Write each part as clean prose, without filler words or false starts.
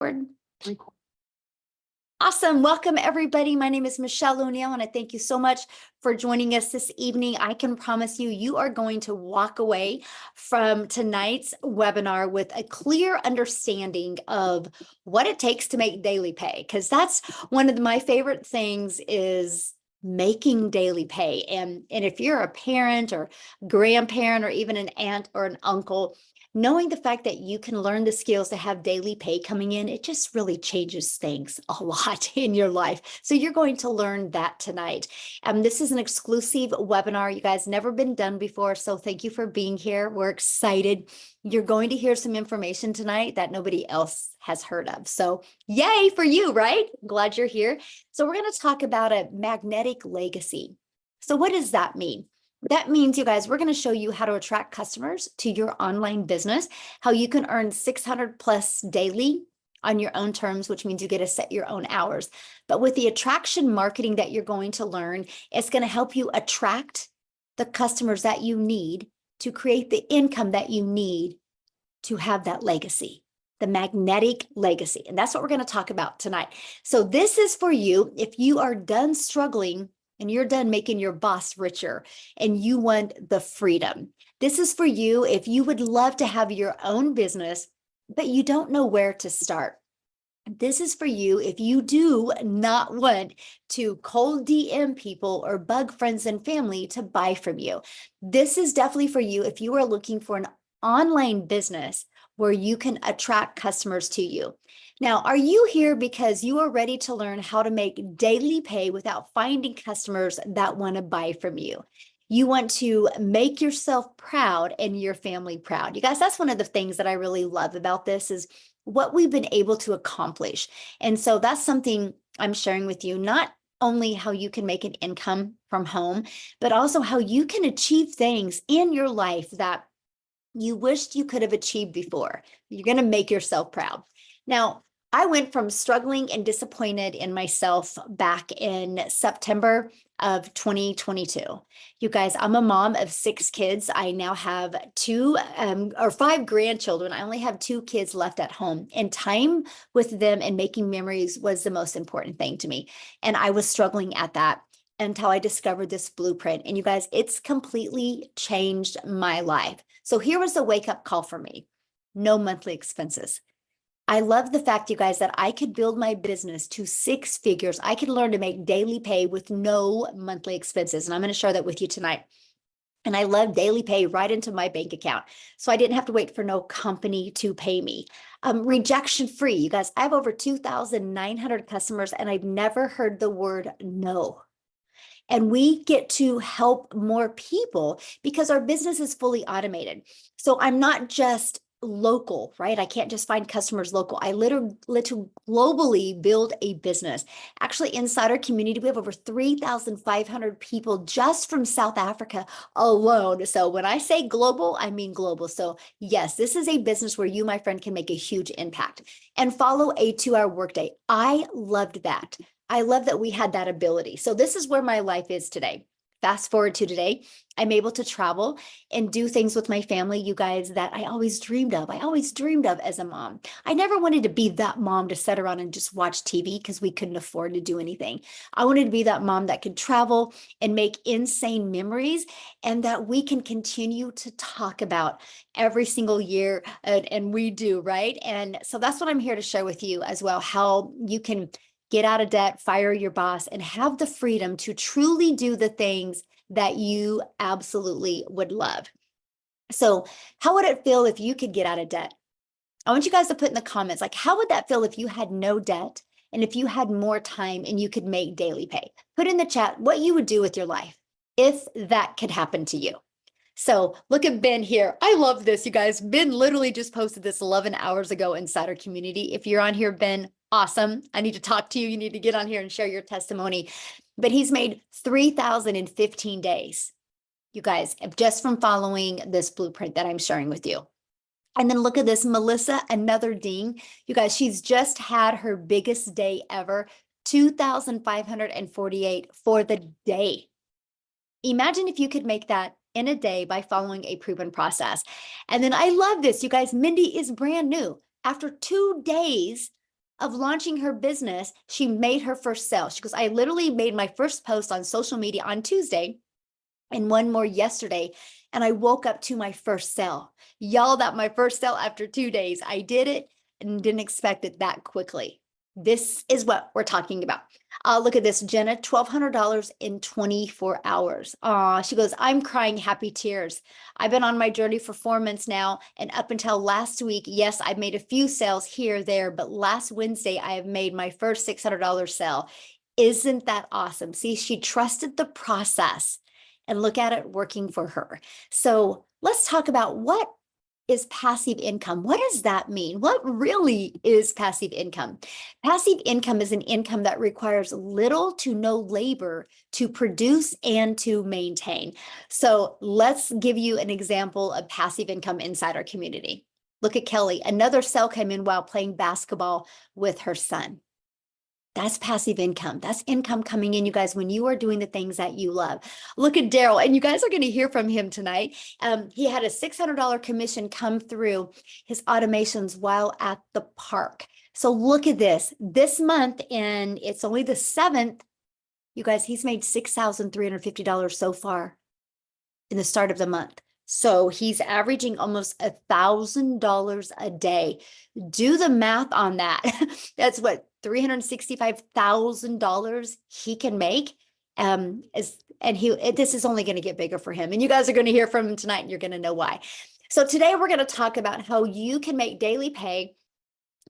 Record. Awesome. Welcome, everybody. My name is Michelle O'Neill, and I thank you so much for joining us this evening. I can promise you, you are going to walk away from tonight's webinar with a clear understanding of what it takes to make daily pay, because that's one of my favorite things is making daily pay. And if you're a parent or grandparent or even an aunt or an uncle, knowing the fact that you can learn the skills to have daily pay coming in, it just really changes things a lot in your life. So you're going to learn that tonight. This is an exclusive webinar. You guys never been done before. So thank you for being here. We're excited. You're going to hear some information tonight that nobody else has heard of. So yay for you, right? Glad you're here. So we're going to talk about a magnetic legacy. So what does that mean? That means, you guys, we're going to show you how to attract customers to your online business, how you can earn 600 plus daily on your own terms, which means you get to set your own hours. But with the attraction marketing that you're going to learn, it's going to help you attract the customers that you need to create the income that you need to have that legacy, the magnetic legacy. And that's what we're going to talk about tonight. So this is for you if you are done struggling and you're done making your boss richer and you want the freedom. This is for you if you would love to have your own business, but you don't know where to start. This is for you if you do not want to cold DM people or bug friends and family to buy from you. This is definitely for you if you are looking for an online business where you can attract customers to you. Now, are you here because you are ready to learn how to make daily pay without finding customers that want to buy from you? You want to make yourself proud and your family proud. You guys, that's one of the things that I really love about this is what we've been able to accomplish. And so that's something I'm sharing with you, not only how you can make an income from home, but also how you can achieve things in your life that you wished you could have achieved before. You're going to make yourself proud. Now, I went from struggling and disappointed in myself back in September of 2022. You guys, I'm a mom of 6 kids. I now have 5 grandchildren. I only have 2 kids left at home, and time with them and making memories was the most important thing to me. And I was struggling at that until I discovered this blueprint. And you guys, it's completely changed my life. So here was the wake-up call for me. No monthly expenses. I love the fact, you guys, that I could build my business to 6 figures. I could learn to make daily pay with no monthly expenses. And I'm going to share that with you tonight. And I love daily pay right into my bank account. So I didn't have to wait for no company to pay me. Rejection free. You guys, I have over 2,900 customers and I've never heard the word no. And we get to help more people because our business is fully automated. So I'm not just local, right? I can't just find customers local. I literally globally build a business. Actually, inside our community, we have over 3,500 people just from South Africa alone. So when I say global, I mean global. So yes, this is a business where you, my friend, can make a huge impact and follow a 2-hour workday. I loved that. I love that we had that ability. So this is where my life is today. Fast forward to today, I'm able to travel and do things with my family, you guys, that I always dreamed of. I always dreamed of as a mom. I never wanted to be that mom to sit around and just watch TV because we couldn't afford to do anything. I wanted to be that mom that could travel and make insane memories and that we can continue to talk about every single year. And we do, right? And so that's what I'm here to share with you as well, how you can get out of debt, fire your boss, and have the freedom to truly do the things that you absolutely would love. So how would it feel if you could get out of debt? I want you guys to put in the comments, like, how would that feel if you had no debt and if you had more time and you could make daily pay? Put in the chat what you would do with your life if that could happen to you. So look at Ben here. I love this, you guys. Ben literally just posted this 11 hours ago inside our community. If you're on here, Ben, awesome. I need to talk to you. You need to get on here and share your testimony. But he's made 3,000 in 15 days, you guys, just from following this blueprint that I'm sharing with you. And then look at this, Melissa, another ding. You guys, she's just had her biggest day ever, 2,548 for the day. Imagine if you could make that in a day by following a proven process. And then I love this, you guys, Mindy is brand new. After 2 days of launching her business, she made her first sale. She goes, I literally made my first post on social media on Tuesday and one more yesterday. And I woke up to my first sale. Y'all, that my first sale after 2 days. I did it and didn't expect it that quickly. This is what we're talking about. Look at this, Jenna, $1,200 in 24 hours. She goes, I'm crying happy tears. I've been on my journey for 4 months now. And up until last week, yes, I've made a few sales here, there, but last Wednesday, I have made my first $600 sale. Isn't that awesome? See, she trusted the process and look at it working for her. So let's talk about what is passive income. What does that mean? What really is passive income? Passive income is an income that requires little to no labor to produce and to maintain. So let's give you an example of passive income inside our community. Look at Kelly. Another sale came in while playing basketball with her son. That's passive income. That's income coming in, you guys, when you are doing the things that you love. Look at Daryl, and you guys are going to hear from him tonight. He had a $600 commission come through his automations while at the park. So look at this month, and it's only the 7th. You guys, he's made $6,350 so far in the start of the month. So he's averaging almost $1,000 a day. Do the math on that. That's what, $365,000 he can make. This is only going to get bigger for him. And you guys are going to hear from him tonight, and you're going to know why. So today we're going to talk about how you can make daily pay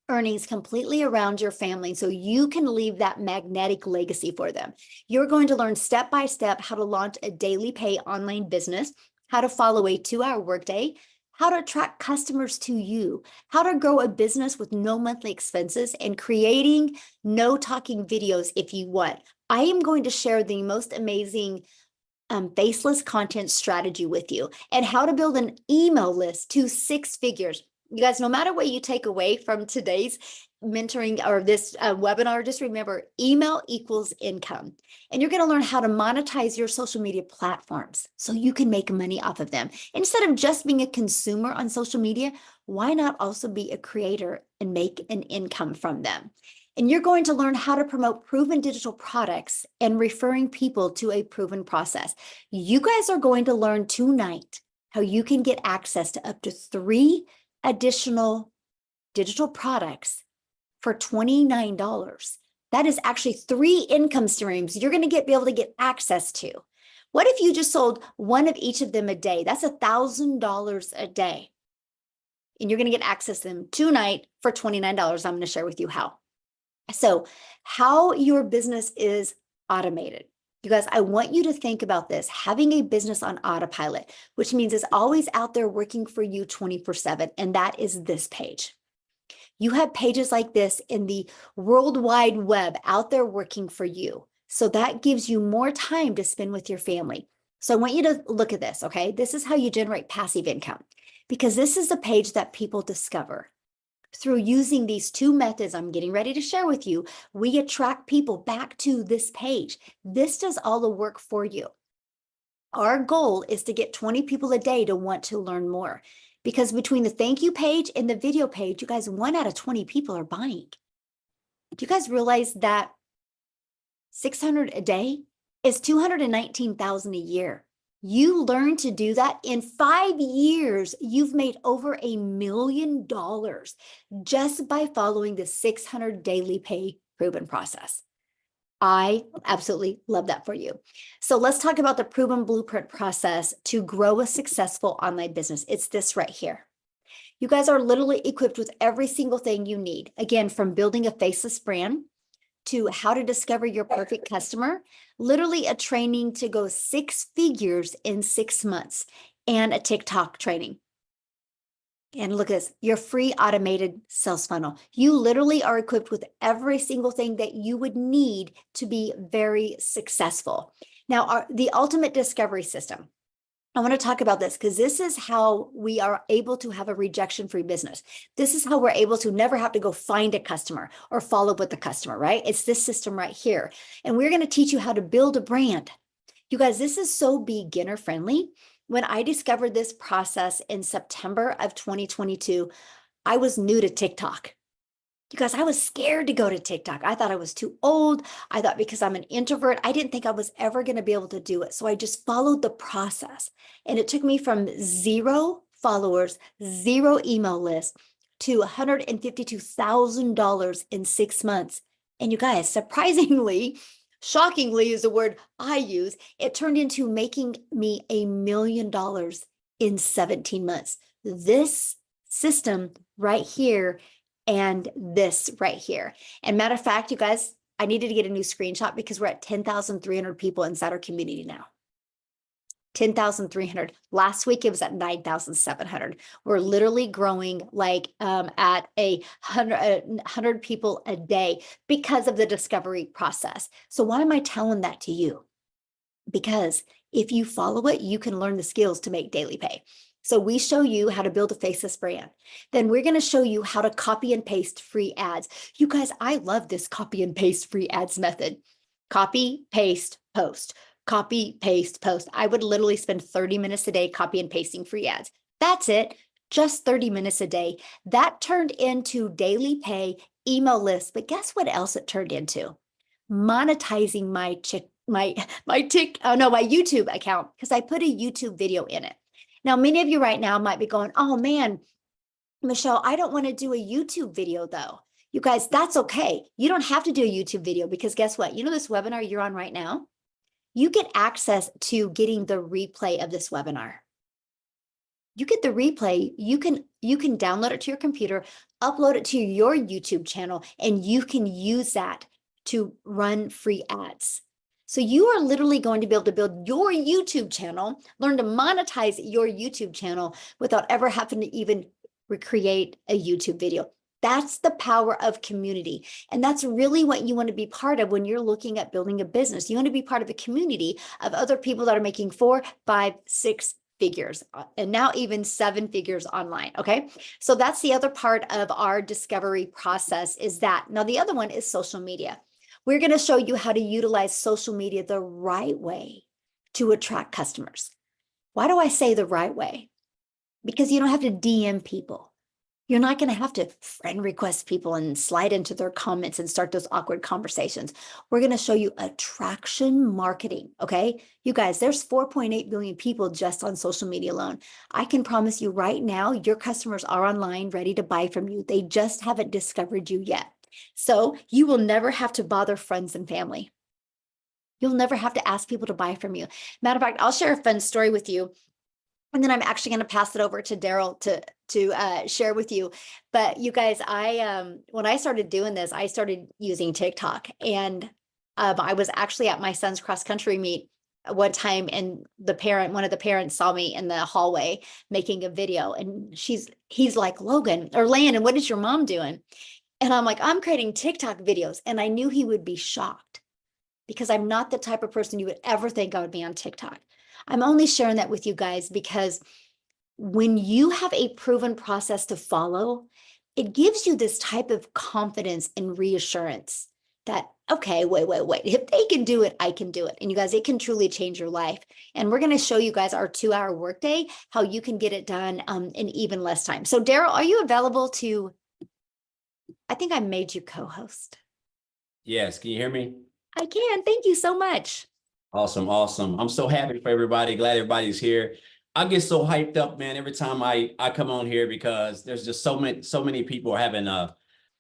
earnings completely around your family so you can leave that magnetic legacy for them. You're going to learn step by step how to launch a daily pay online business, how to follow a 2-hour workday, how to attract customers to you, how to grow a business with no monthly expenses, and creating no talking videos if you want. I am going to share the most amazing faceless content strategy with you and how to build an email list to 6 figures. You guys, no matter what you take away from today's mentoring or this webinar, just remember email equals income. And you're going to learn how to monetize your social media platforms so you can make money off of them. Instead of just being a consumer on social media, why not also be a creator and make an income from them? And you're going to learn how to promote proven digital products and referring people to a proven process. You guys are going to learn tonight how you can get access to up to 3 additional digital products for $29. That is actually 3 income streams you're going to be able to get access to. What if you just sold one of each of them a day? That's $1,000 a day. And you're going to get access to them tonight for $29. I'm going to share with you how. So how your business is automated. You guys, I want you to think about this, having a business on autopilot, which means it's always out there working for you 24/7. And that is this page. You have pages like this in the World Wide Web out there working for you. So that gives you more time to spend with your family. So I want you to look at this, okay? This is how you generate passive income, because this is the page that people discover. Through using these 2 methods I'm getting ready to share with you, we attract people back to this page. This does all the work for you. Our goal is to get 20 people a day to want to learn more, because between the thank you page and the video page, you guys, 1 out of 20 people are buying. Do you guys realize that 600 a day is 219,000 a year? You learn to do that in 5 years. You've made over $1 million just by following the 600 daily pay proven process. I absolutely love that for you. So let's talk about the proven blueprint process to grow a successful online business. It's this right here. You guys are literally equipped with every single thing you need. Again, from building a faceless brand to how to discover your perfect customer, literally a training to go 6 figures in 6 months, and a TikTok training. And look at this, your free automated sales funnel. You literally are equipped with every single thing that you would need to be very successful. Now, the ultimate discovery system. I want to talk about this because this is how we are able to have a rejection-free business. This is how we're able to never have to go find a customer or follow up with the customer, right? It's this system right here. And we're going to teach you how to build a brand. You guys, this is so beginner friendly. When I discovered this process in September of 2022, I was new to TikTok. You guys, I was scared to go to TikTok. I thought I was too old. I thought because I'm an introvert, I didn't think I was ever going to be able to do it. So I just followed the process. And it took me from 0 followers, 0 email list to $152,000 in 6 months. And you guys, surprisingly, shockingly is the word I use, it turned into making me $1 million in 17 months. This system right here and this right here. And matter of fact, you guys, I needed to get a new screenshot because we're at 10,300 people inside our community now. 10,300. Last week, it was at 9,700. We're literally growing like at 100 people a day because of the discovery process. So why am I telling that to you? Because if you follow it, you can learn the skills to make daily pay. So we show you how to build a faceless brand. Then we're going to show you how to copy and paste free ads. You guys, I love this copy and paste free ads method. Copy, paste, post. Copy, paste, post. I would literally spend 30 minutes a day copy and pasting free ads. That's it. Just 30 minutes a day. That turned into daily pay email lists. But guess what else it turned into? Monetizing my YouTube account, because I put a YouTube video in it. Now, many of you right now might be going, oh man, Michelle, I don't want to do a YouTube video though. You guys, that's okay. You don't have to do a YouTube video because guess what? You know this webinar you're on right now? You get access to getting the replay of this webinar. You get the replay, you can download it to your computer, upload it to your YouTube channel, and you can use that to run free ads. So you are literally going to be able to build your YouTube channel, learn to monetize your YouTube channel without ever having to even recreate a YouTube video. That's the power of community. And that's really what you want to be part of when you're looking at building a business. You want to be part of a community of other people that are making 4, 5, 6 figures, and now even 7 figures online. Okay. So that's the other part of our discovery process is that. Now, the other one is social media. We're going to show you how to utilize social media the right way to attract customers. Why do I say the right way? Because you don't have to DM people. You're not going to have to friend request people and slide into their comments and start those awkward conversations. We're going to show you attraction marketing. Okay. You guys, there's 4.8 billion people just on social media alone. I can promise you right now, your customers are online ready to buy from you. They just haven't discovered you yet. So you will never have to bother friends and family. You'll never have to ask people to buy from you. Matter of fact, I'll share a fun story with you. And then I'm actually going to pass it over to Daryl to share with you. But you guys, when I started doing this, I started using TikTok. And I was actually at my son's cross country meet one time, and one of the parents saw me in the hallway making a video. And he's like, Logan or Landon, what is your mom doing? And I'm like, I'm creating TikTok videos. And I knew he would be shocked because I'm not the type of person you would ever think I would be on TikTok. I'm only sharing that with you guys because when you have a proven process to follow, it gives you this type of confidence and reassurance that, okay, wait. If they can do it, I can do it. And you guys, it can truly change your life. And we're going to show you guys our 2-hour workday, how you can get it done in even less time. So Daryl, are you available to... I think I made you co-host. Yes. Can you hear me? I can. Thank you so much. Awesome. I'm so happy for everybody. Glad everybody's here. I get so hyped up, man, every time I come on here because there's just so many people having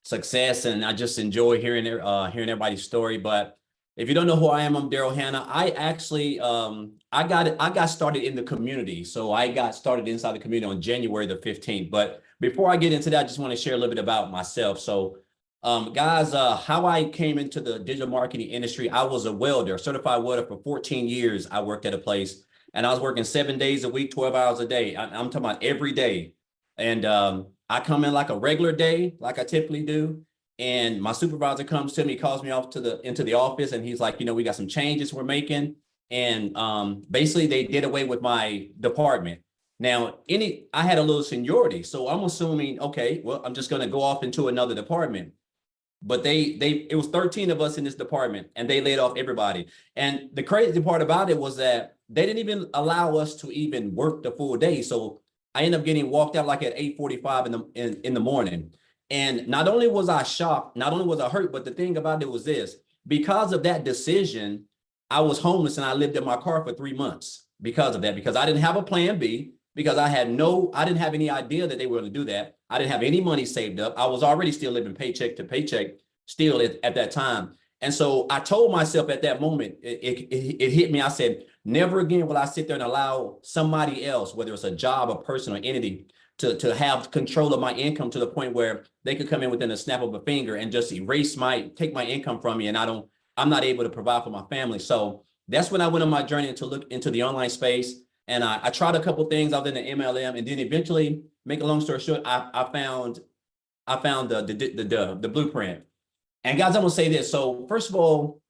success, and I just enjoy hearing everybody's story. But if you don't know who I am, I'm Daryl Hanna. I actually I got started in the community. So I got started inside the community on January the 15th. But before I get into that, I just want to share a little bit about myself. So guys, how I came into the digital marketing industry, I was a welder, certified welder for 14 years. I worked at a place and I was working 7 days a week, 12 hours a day. I'm talking about every day. And I come in like a regular day, like I typically do. And my supervisor comes to me, calls me off into the office, and he's like, we got some changes we're making. And basically they did away with my department. Now, I had a little seniority, so I'm assuming, okay, well, I'm just going to go off into another department. But it was 13 of us in this department, and they laid off everybody. And the crazy part about it was that they didn't even allow us to even work the full day. So I ended up getting walked out like at 8:45 in the morning. And not only was I shocked, not only was I hurt, but the thing about it was this: because of that decision, I was homeless and I lived in my car for 3 months because of that, because I didn't have a plan B, because I didn't have any idea that they were going to do that. I didn't have any money saved up. I was already still living paycheck to paycheck still at that time. And so I told myself at that moment, it hit me. I said, never again will I sit there and allow somebody else, whether it's a job, a person, or entity, to have control of my income to the point where they could come in within a snap of a finger and just take my income from me. And I'm not able to provide for my family. So that's when I went on my journey to look into the online space. And I tried a couple things other than the MLM. And then eventually, make a long story short, I found the blueprint. And guys, I'm gonna say this. So first of all,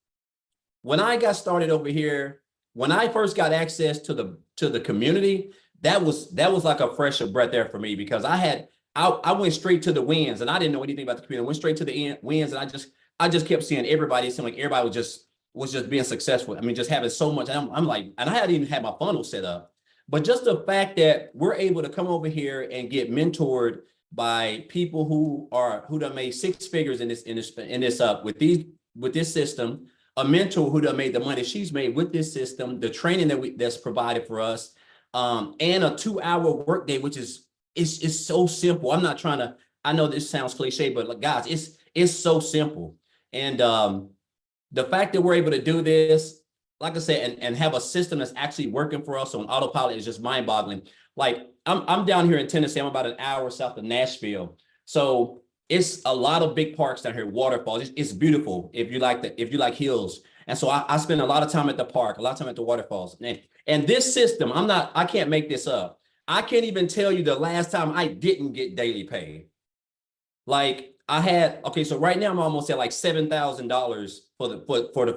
when I got started over here, when I first got access to the community, that was like a fresh breath there for me, because I went straight to the wins, and I didn't know anything about the community. I went straight to the wins, and I just kept seeing everybody. It seemed like everybody was just being successful. I mean, just having so much. And I'm like, and I hadn't even had my funnel set up, but just the fact that we're able to come over here and get mentored by people who done made six figures in this with this system, a mentor who done made the money she's made with this system, the training that's provided for us, and a 2-hour workday, which is it's so simple. I'm not trying to. I know this sounds cliche, but like, guys, it's so simple. And the fact that we're able to do this, like I said, and have a system that's actually working for us on autopilot is just mind-boggling. Like, I'm down here in Tennessee. I'm about an hour south of Nashville. So it's a lot of big parks down here, waterfalls. It's beautiful if you like hills. And so I spend a lot of time at the park, a lot of time at the waterfalls. And this system, I can't make this up. I can't even tell you the last time I didn't get daily pay. Like, so right now I'm almost at like $7,000 for the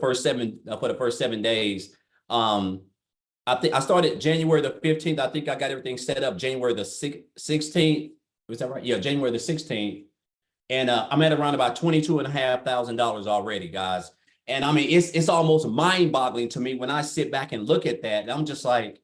first 7 days. I think I started January the 15th. I think I got everything set up January the 16th. Was that right? Yeah, January the 16th. And I'm at around about $22,500 already, guys. And I mean, it's almost mind-boggling to me when I sit back and look at that. And I'm just like,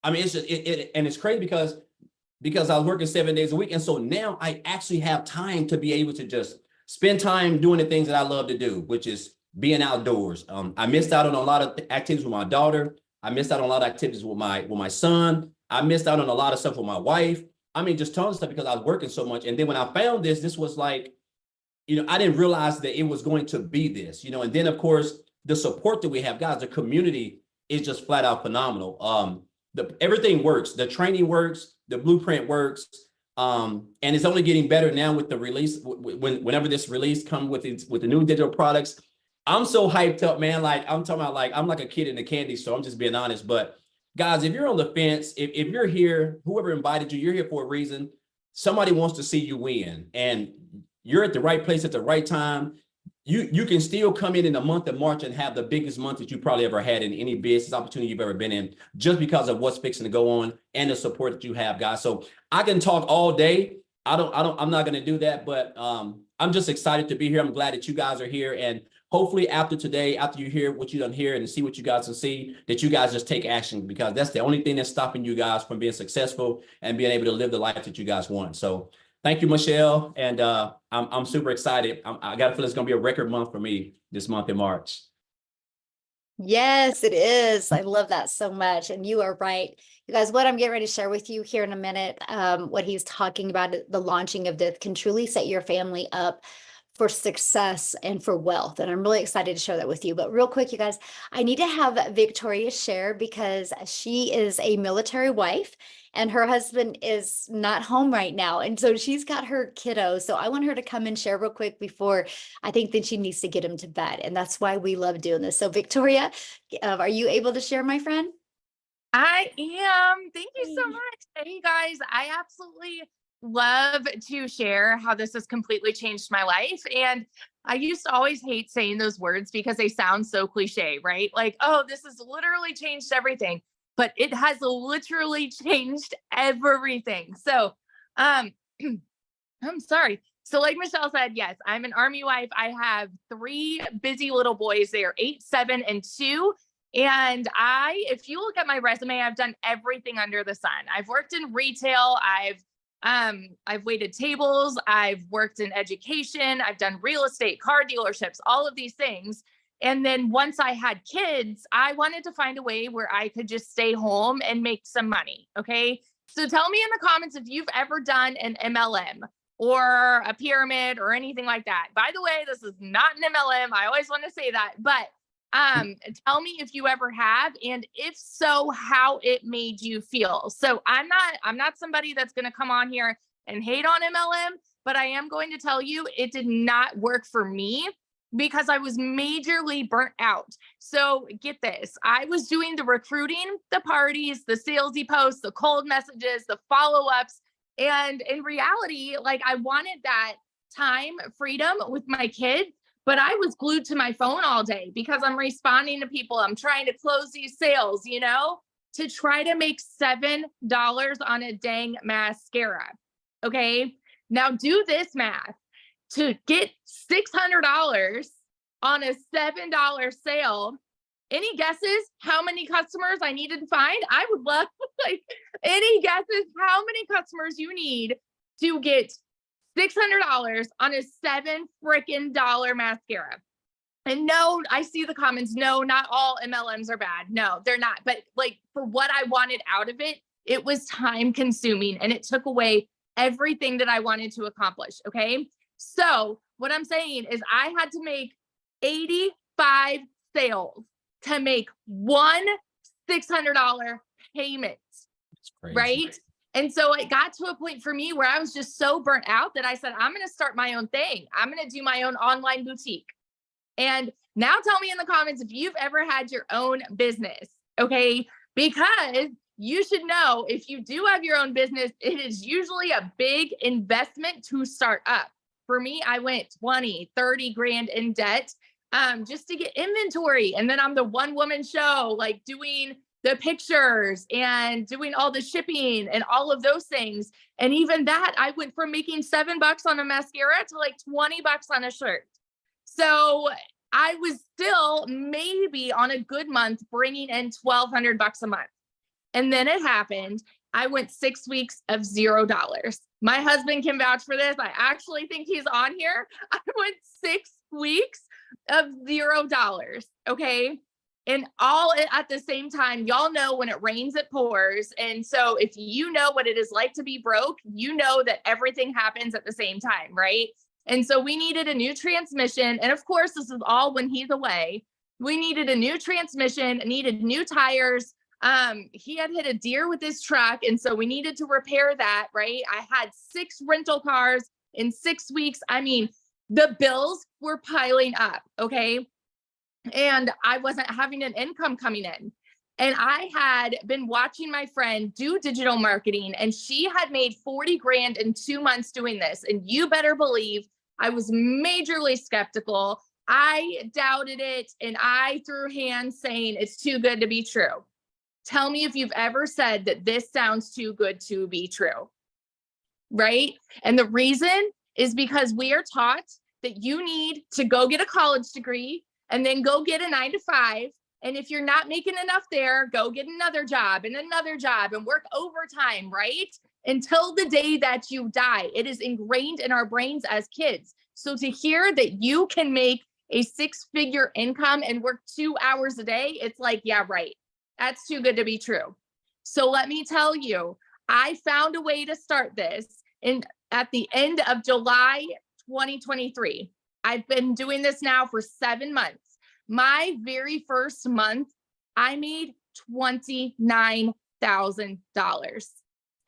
I mean, it's just and it's crazy because I was working 7 days a week. And so now I actually have time to be able to just spend time doing the things that I love to do, which is being outdoors. I missed out on a lot of activities with my daughter. I missed out on a lot of activities with my son. I missed out on a lot of stuff with my wife. I mean, just tons of stuff because I was working so much. And then when I found this was like, I didn't realize that it was going to be this, and then of course, the support that we have, guys, the community is just flat out phenomenal. Everything works. The training works, the blueprint works. And it's only getting better now with the release. Whenever this release comes with the new digital products, I'm so hyped up, man. Like, I'm talking about, like, I'm like a kid in a candy store. I'm just being honest. But guys, if you're on the fence, if you're here, whoever invited you, you're here for a reason. Somebody wants to see you win, and you're at the right place at the right time. You can still come in the month of March and have the biggest month that you probably ever had in any business opportunity you've ever been in, just because of what's fixing to go on and the support that you have, guys. So I can talk all day. I'm not going to do that, but I'm just excited to be here. I'm glad that you guys are here. And hopefully after today, after you hear what you done hear and see what you guys can see, that you guys just take action, because that's the only thing that's stopping you guys from being successful and being able to live the life that you guys want. So thank you, Michelle. And I'm super excited. I got to feel it's going to be a record month for me this month in March. Yes, it is. I love that so much. And you are right. You guys, what I'm getting ready to share with you here in a minute, what he's talking about, the launching of this can truly set your family up for success and for wealth. And I'm really excited to share that with you. But real quick, you guys, I need to have Victoria share, because she is a military wife and her husband is not home right now. And so she's got her kiddo. So I want her to come and share real quick before I think that she needs to get him to bed. And that's why we love doing this. So Victoria, are you able to share, my friend? I am. Thank you so much. Hey guys, I absolutely love to share how this has completely changed my life. And I used to always hate saying those words because they sound so cliche, right? Like, oh, this has literally changed everything, but it has literally changed everything. So, I'm sorry. So like Michelle said, yes, I'm an Army wife. I have 3 busy little boys. They are 8, 7, and 2. And if you look at my resume, I've done everything under the sun. I've worked in retail. I've I've waited tables, I've worked in education, I've done real estate, car dealerships, all of these things. And then once I had kids, I wanted to find a way where I could just stay home and make some money. Okay. So tell me in the comments if you've ever done an MLM or a pyramid or anything like that. By the way, this is not an MLM. I always want to say that, but tell me if you ever have, and if so, how it made you feel. So I'm not somebody that's going to come on here and hate on MLM, but I am going to tell you it did not work for me because I was majorly burnt out. So get this, I was doing the recruiting, the parties, the salesy posts, the cold messages, the follow-ups. And in reality, like I wanted that time freedom with my kids, but I was glued to my phone all day because I'm responding to people. I'm trying to close these sales, to try to make $7 on a dang mascara. Okay. Now do this math. To get $600 on a $7 sale, any guesses how many customers I needed to find? I would love like any guesses how many customers you need to get $600 on a $7 mascara. And no, I see the comments. No, not all MLMs are bad. No, they're not. But like for what I wanted out of it, it was time consuming and it took away everything that I wanted to accomplish. Okay. So what I'm saying is I had to make 85 sales to make one $600 payment. That's crazy. Right. And so it got to a point for me where I was just so burnt out that I said, I'm going to start my own thing. I'm going to do my own online boutique. And now tell me in the comments if you've ever had your own business. Okay. Because you should know if you do have your own business, it is usually a big investment to start up. For me, I went 20, 30 grand in debt just to get inventory. And then I'm the one woman show, like doing the pictures and doing all the shipping and all of those things. And even that, I went from making $7 on a mascara to like $20 on a shirt. So I was still maybe on a good month bringing in $1,200 a month. And then it happened. I went 6 weeks of $0. My husband can vouch for this. I actually think he's on here. I went 6 weeks of $0. Okay. And all at the same time, y'all know when it rains, it pours. And so if you know what it is like to be broke, you know that everything happens at the same time, right? And so we needed a new transmission. And of course, this is all when he's away. We needed a new transmission, needed new tires. He had hit a deer with his truck. And so we needed to repair that, right? I had 6 rental cars in 6 weeks. I mean, the bills were piling up. Okay. And I wasn't having an income coming in. And I had been watching my friend do digital marketing, and she had made 40 grand in 2 months doing this. And you better believe I was majorly skeptical. I doubted it and I threw hands saying it's too good to be true. Tell me if you've ever said that this sounds too good to be true, right? And the reason is because we are taught that you need to go get a college degree and then go get a 9-to-5. And if you're not making enough there, go get another job and work overtime, right? Until the day that you die. It is ingrained in our brains as kids. So to hear that you can make a 6-figure income and work 2 hours a day, it's like, yeah, right. That's too good to be true. So let me tell you, I found a way to start this at the end of July 2023. I've been doing this now for 7 months. My very first month, I made $29,000.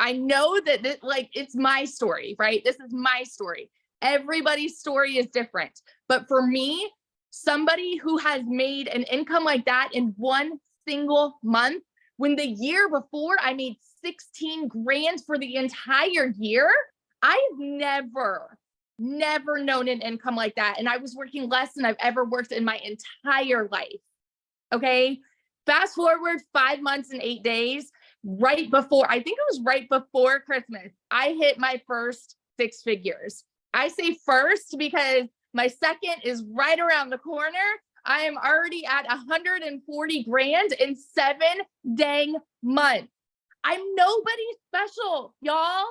I know that it's my story, right? This is my story. Everybody's story is different. But for me, somebody who has made an income like that in one single month, when the year before I made 16 grand for the entire year, I've never known an income like that. And I was working less than I've ever worked in my entire life. Okay. Fast forward 5 months and 8 days, I think it was right before Christmas, I hit my first 6 figures. I say first because my second is right around the corner. I am already at 140 grand in 7 dang months. I'm nobody special, y'all.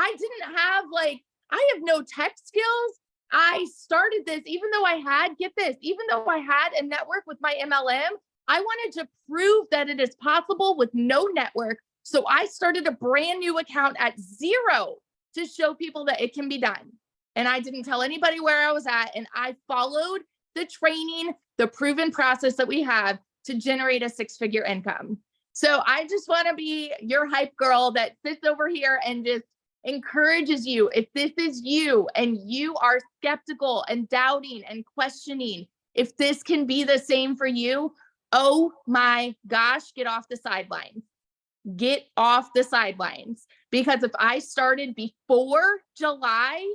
I didn't have like, I have no tech skills. I started this, even though I had, get this, even though I had a network with my MLM, I wanted to prove that it is possible with no network. So I started a brand new account at zero to show people that it can be done. And I didn't tell anybody where I was at. And I followed the training, the proven process that we have to generate a six-figure income. So I just want to be your hype girl that sits over here and just encourages you. If this is you and you are skeptical and doubting and questioning if this can be the same for you, oh my gosh, get off the sidelines. Get off the sidelines. Because if I started before July,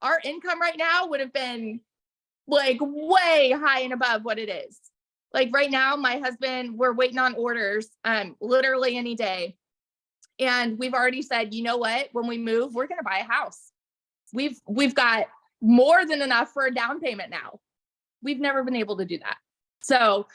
our income right now would have been like way high and above what it is. Like right now, my husband, we're waiting on orders literally any day. And we've already said, you know what, when we move, we're going to buy a house. We've got more than enough for a down payment now. We've never been able to do that. So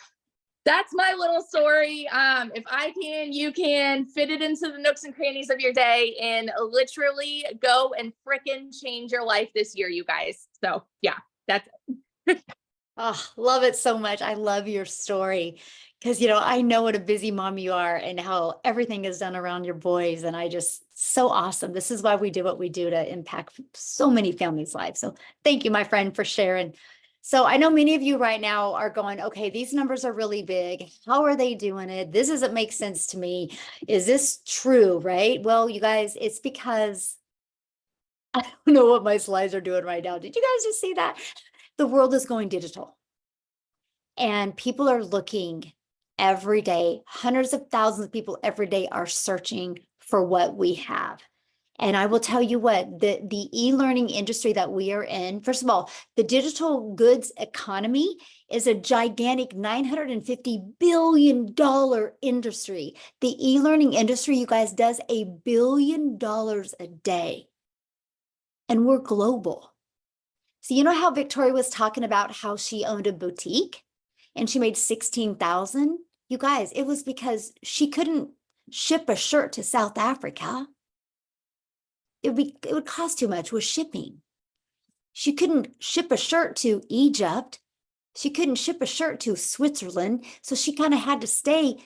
that's my little story. If I can, you can fit it into the nooks and crannies of your day and literally go and frickin' change your life this year, you guys. So yeah, that's it. Oh, love it so much. I love your story because, I know what a busy mom you are and how everything is done around your boys. And so awesome. This is why we do what we do, to impact so many families' lives. So thank you, my friend, for sharing. So I know many of you right now are going, okay, these numbers are really big. How are they doing it? This doesn't make sense to me. Is this true? Right? Well, you guys, it's because I don't know what my slides are doing right now. Did you guys just see that? The world is going digital and people are looking every day. Hundreds of thousands of people every day are searching for what we have. And I will tell you what, the e-learning industry that we are in, first of all, the digital goods economy is a gigantic $950 billion industry. The e-learning industry, you guys, does $1 billion a day. And we're global. So you know how Victoria was talking about how she owned a boutique and she made 16,000? You guys, it was because she couldn't ship a shirt to South Africa. It would cost too much with shipping. She couldn't ship a shirt to Egypt. She couldn't ship a shirt to Switzerland. So she kind of had to stay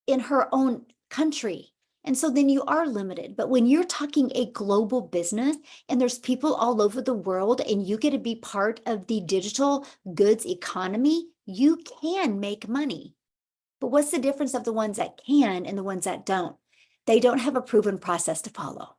in her own country. And so then you are limited. But when you're talking a global business and there's people all over the world and you get to be part of the digital goods economy, you can make money. But what's the difference of the ones that can and the ones that don't? They don't have a proven process to follow.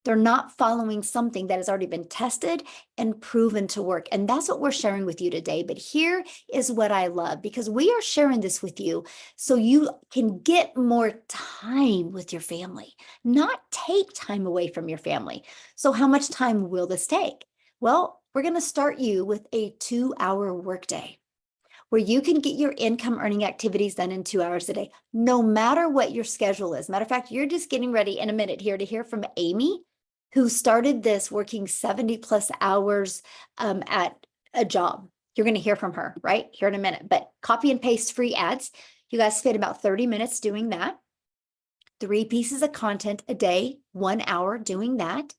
They're not following something that has already been tested and proven to work. And that's what we're sharing with you today. But here is what I love, because we are sharing this with you so you can get more time with your family, not take time away from your family. So how much time will this take? Well, we're going to start you with a 2-hour workday where you can get your income earning activities done in 2 hours a day, no matter what your schedule is. Matter of fact, you're just getting ready in a minute here to hear from Amy, who started this working 70 plus hours at a job. You're going to hear from her right here in a minute, but copy and paste free ads. You guys spend about 30 minutes doing that. 3 pieces of content a day, 1 hour doing that.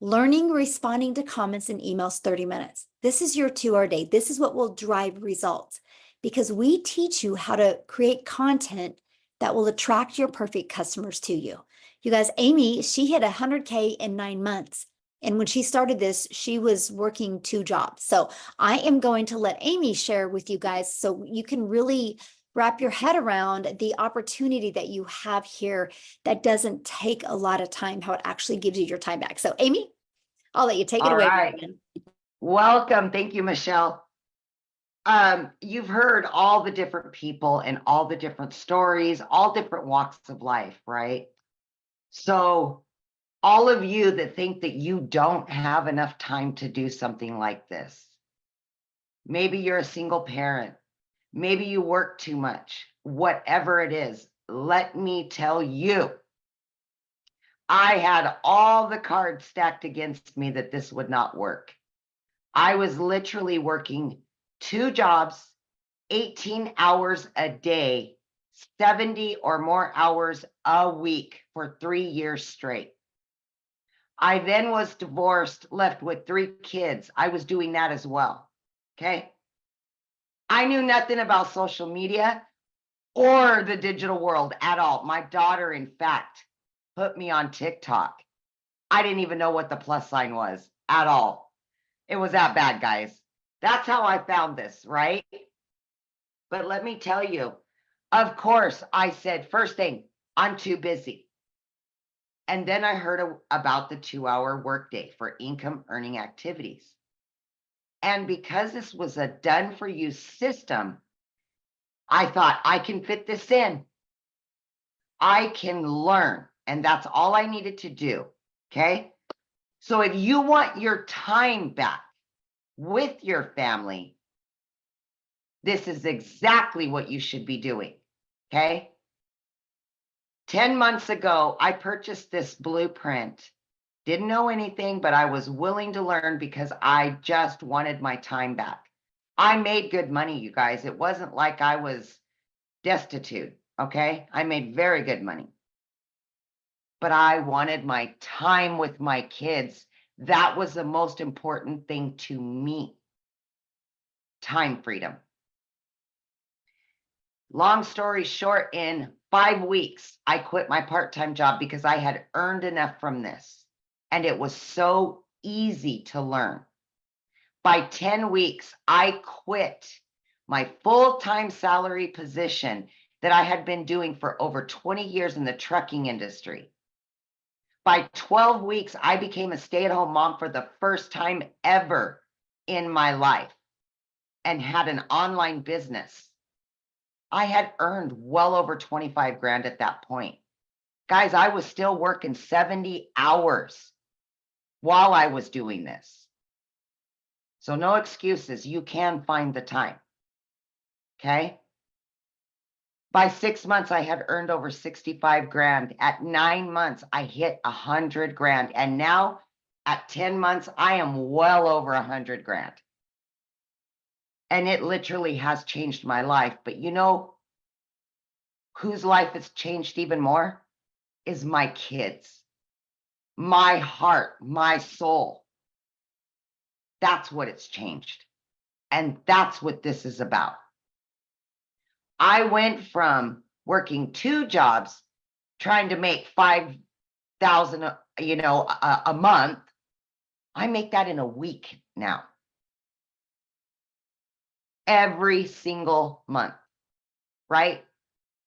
Learning, responding to comments and emails, 30 minutes. This is your 2-hour day. This is what will drive results because we teach you how to create content that will attract your perfect customers to you. You guys, Amy, she hit 100K in 9 months. And when she started this, she was working 2 jobs. So I am going to let Amy share with you guys so you can really wrap your head around the opportunity that you have here that doesn't take a lot of time, how it actually gives you your time back. So Amy, I'll let you take it away. Right. Welcome. Thank you, Michelle. You've heard all the different people and all the different stories, all different walks of life, right? So all of you that think that you don't have enough time to do something like this, maybe you're a single parent, maybe you work too much, whatever it is, let me tell you, I had all the cards stacked against me that this would not work. I was literally working 2 jobs, 18 hours a day, 70 or more hours a week for 3 years straight. I then was divorced, left with 3 kids. I was doing that as well. Okay. I knew nothing about social media or the digital world at all. My daughter, in fact, put me on TikTok. I didn't even know what the plus sign was at all. It was that bad, guys. That's how I found this, right? But let me tell you, of course, I said, first thing, I'm too busy. And then I heard about the 2-hour workday for income earning activities. And because this was a done for you system, I thought I can fit this in. I can learn. And that's all I needed to do. Okay. So if you want your time back with your family, this is exactly what you should be doing. Okay. 10 months ago, I purchased this blueprint. Didn't know anything, but I was willing to learn because I just wanted my time back. I made good money, you guys. It wasn't like I was destitute. Okay. I made very good money. But I wanted my time with my kids. That was the most important thing to me. Time freedom. Long story short, in 5 weeks, I quit my part-time job because I had earned enough from this. And it was so easy to learn. By 10 weeks, I quit my full-time salary position that I had been doing for over 20 years in the trucking industry. By 12 weeks, I became a stay-at-home mom for the first time ever in my life and had an online business. I had earned well over 25 grand at that point. Guys, I was still working 70 hours while I was doing this. So no excuses. You can find the time. Okay. By 6 months, I had earned over 65 grand. At 9 months, I hit 100 grand. And now at 10 months, I am well over 100 grand. And it literally has changed my life. But you know whose life has changed even more? Is my kids, my heart, my soul. That's what it's changed. And that's what this is about. I went from working 2 jobs, trying to make 5,000, a month. I make that in a week now. Every single month, right?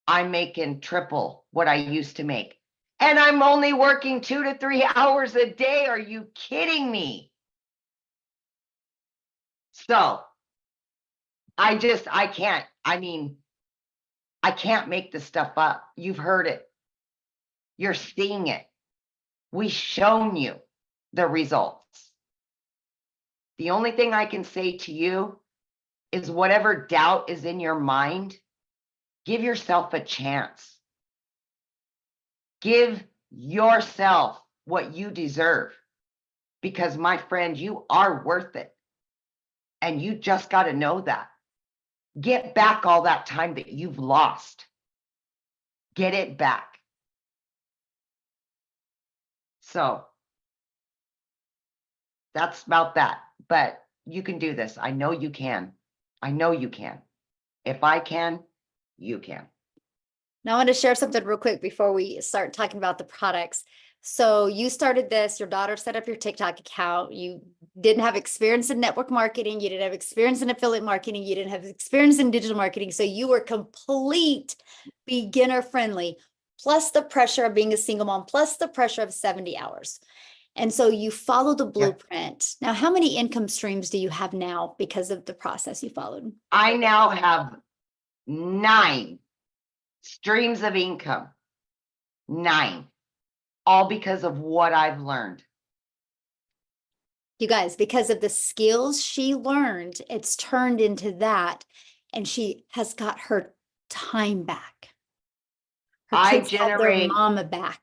I'm making triple what I used to make. And I'm only working 2 to 3 hours a day. Are you kidding me? So I can't. I can't make this stuff up. You've heard it. You're seeing it. We've shown you the results. The only thing I can say to you is whatever doubt is in your mind, give yourself a chance. Give yourself what you deserve. Because my friend, you are worth it. And you just got to know that. Get back all that time that you've lost. Get it back. So that's about that. But you can do this. I know you can. I know you can. If I can, you can. Now I want to share something real quick before we start talking about the products. So you started this, your daughter set up your TikTok account. You didn't have experience in network marketing. You didn't have experience in affiliate marketing. You didn't have experience in digital marketing. So you were complete beginner friendly, plus the pressure of being a single mom, plus the pressure of 70 hours. And so you follow the blueprint. Now, how many income streams do you have now because of the process you followed? I now have 9 streams of income. 9. All because of what I've learned. You guys, because of the skills she learned, it's turned into that. And she has got her time back. Her kids have their mama back.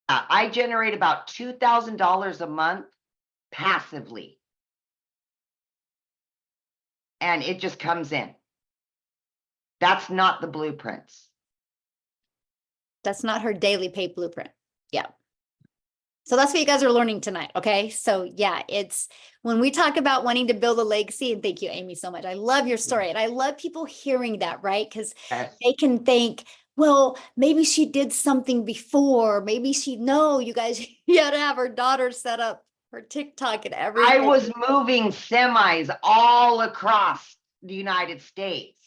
I generate about $2,000 a month passively. And it just comes in. That's not the blueprints. That's not her daily pay blueprint. Yeah. So that's what you guys are learning tonight. Okay. So yeah, it's when we talk about wanting to build a legacy, and thank you, Amy, so much. I love your story and I love people hearing that, right? Because Yes. they can think, well, maybe she did something before. Maybe no, you guys, you had to have her daughter set up her TikTok and I everything. was moving semis all across the United States.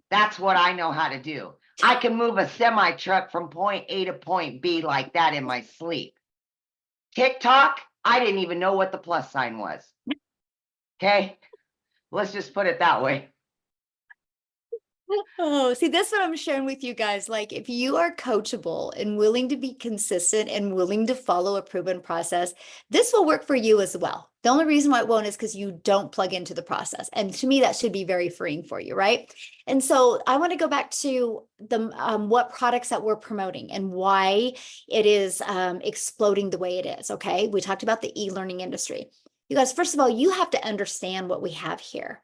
That's what I know how to do. I can move a semi truck from point A to point B like that in my sleep. TikTok, I didn't even know what the plus sign was. Okay, let's just put it that way. Oh, see, that's what I'm sharing with you guys. Like, if you are coachable and willing to be consistent and willing to follow a proven process, this will work for you as well. The only reason why it won't is because you don't plug into the process. And to me, that should be very freeing for you, right? And so I want to go back to the what products that we're promoting and why it is exploding the way it is. Okay, we talked about the e-learning industry. You guys, first of all, you have to understand what we have here.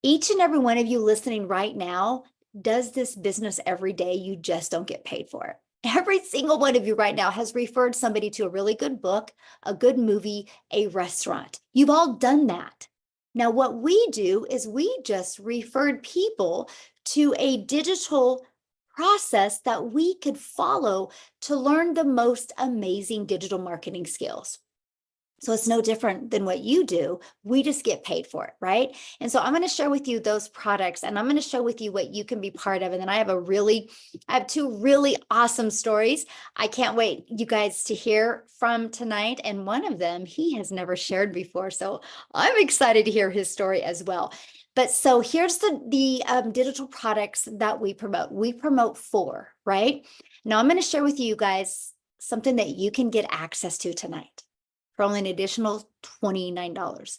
Each and every one of you listening right now does this business every day. You just don't get paid for it. Every single one of you right now has referred somebody to a really good book, a good movie, a restaurant. You've all done that. Now, what we do is we just referred people to a digital process that we could follow to learn the most amazing digital marketing skills. So it's no different than what you do. We just get paid for it, right? And so I'm going to share with you those products and I'm going to share with you what you can be part of. And then I have two really awesome stories. I can't wait you guys to hear from tonight. And one of them he has never shared before. So I'm excited to hear his story as well. But so here's the digital products that we promote. We promote 4, right? Now I'm going to share with you guys something that you can get access to tonight for only an additional $29.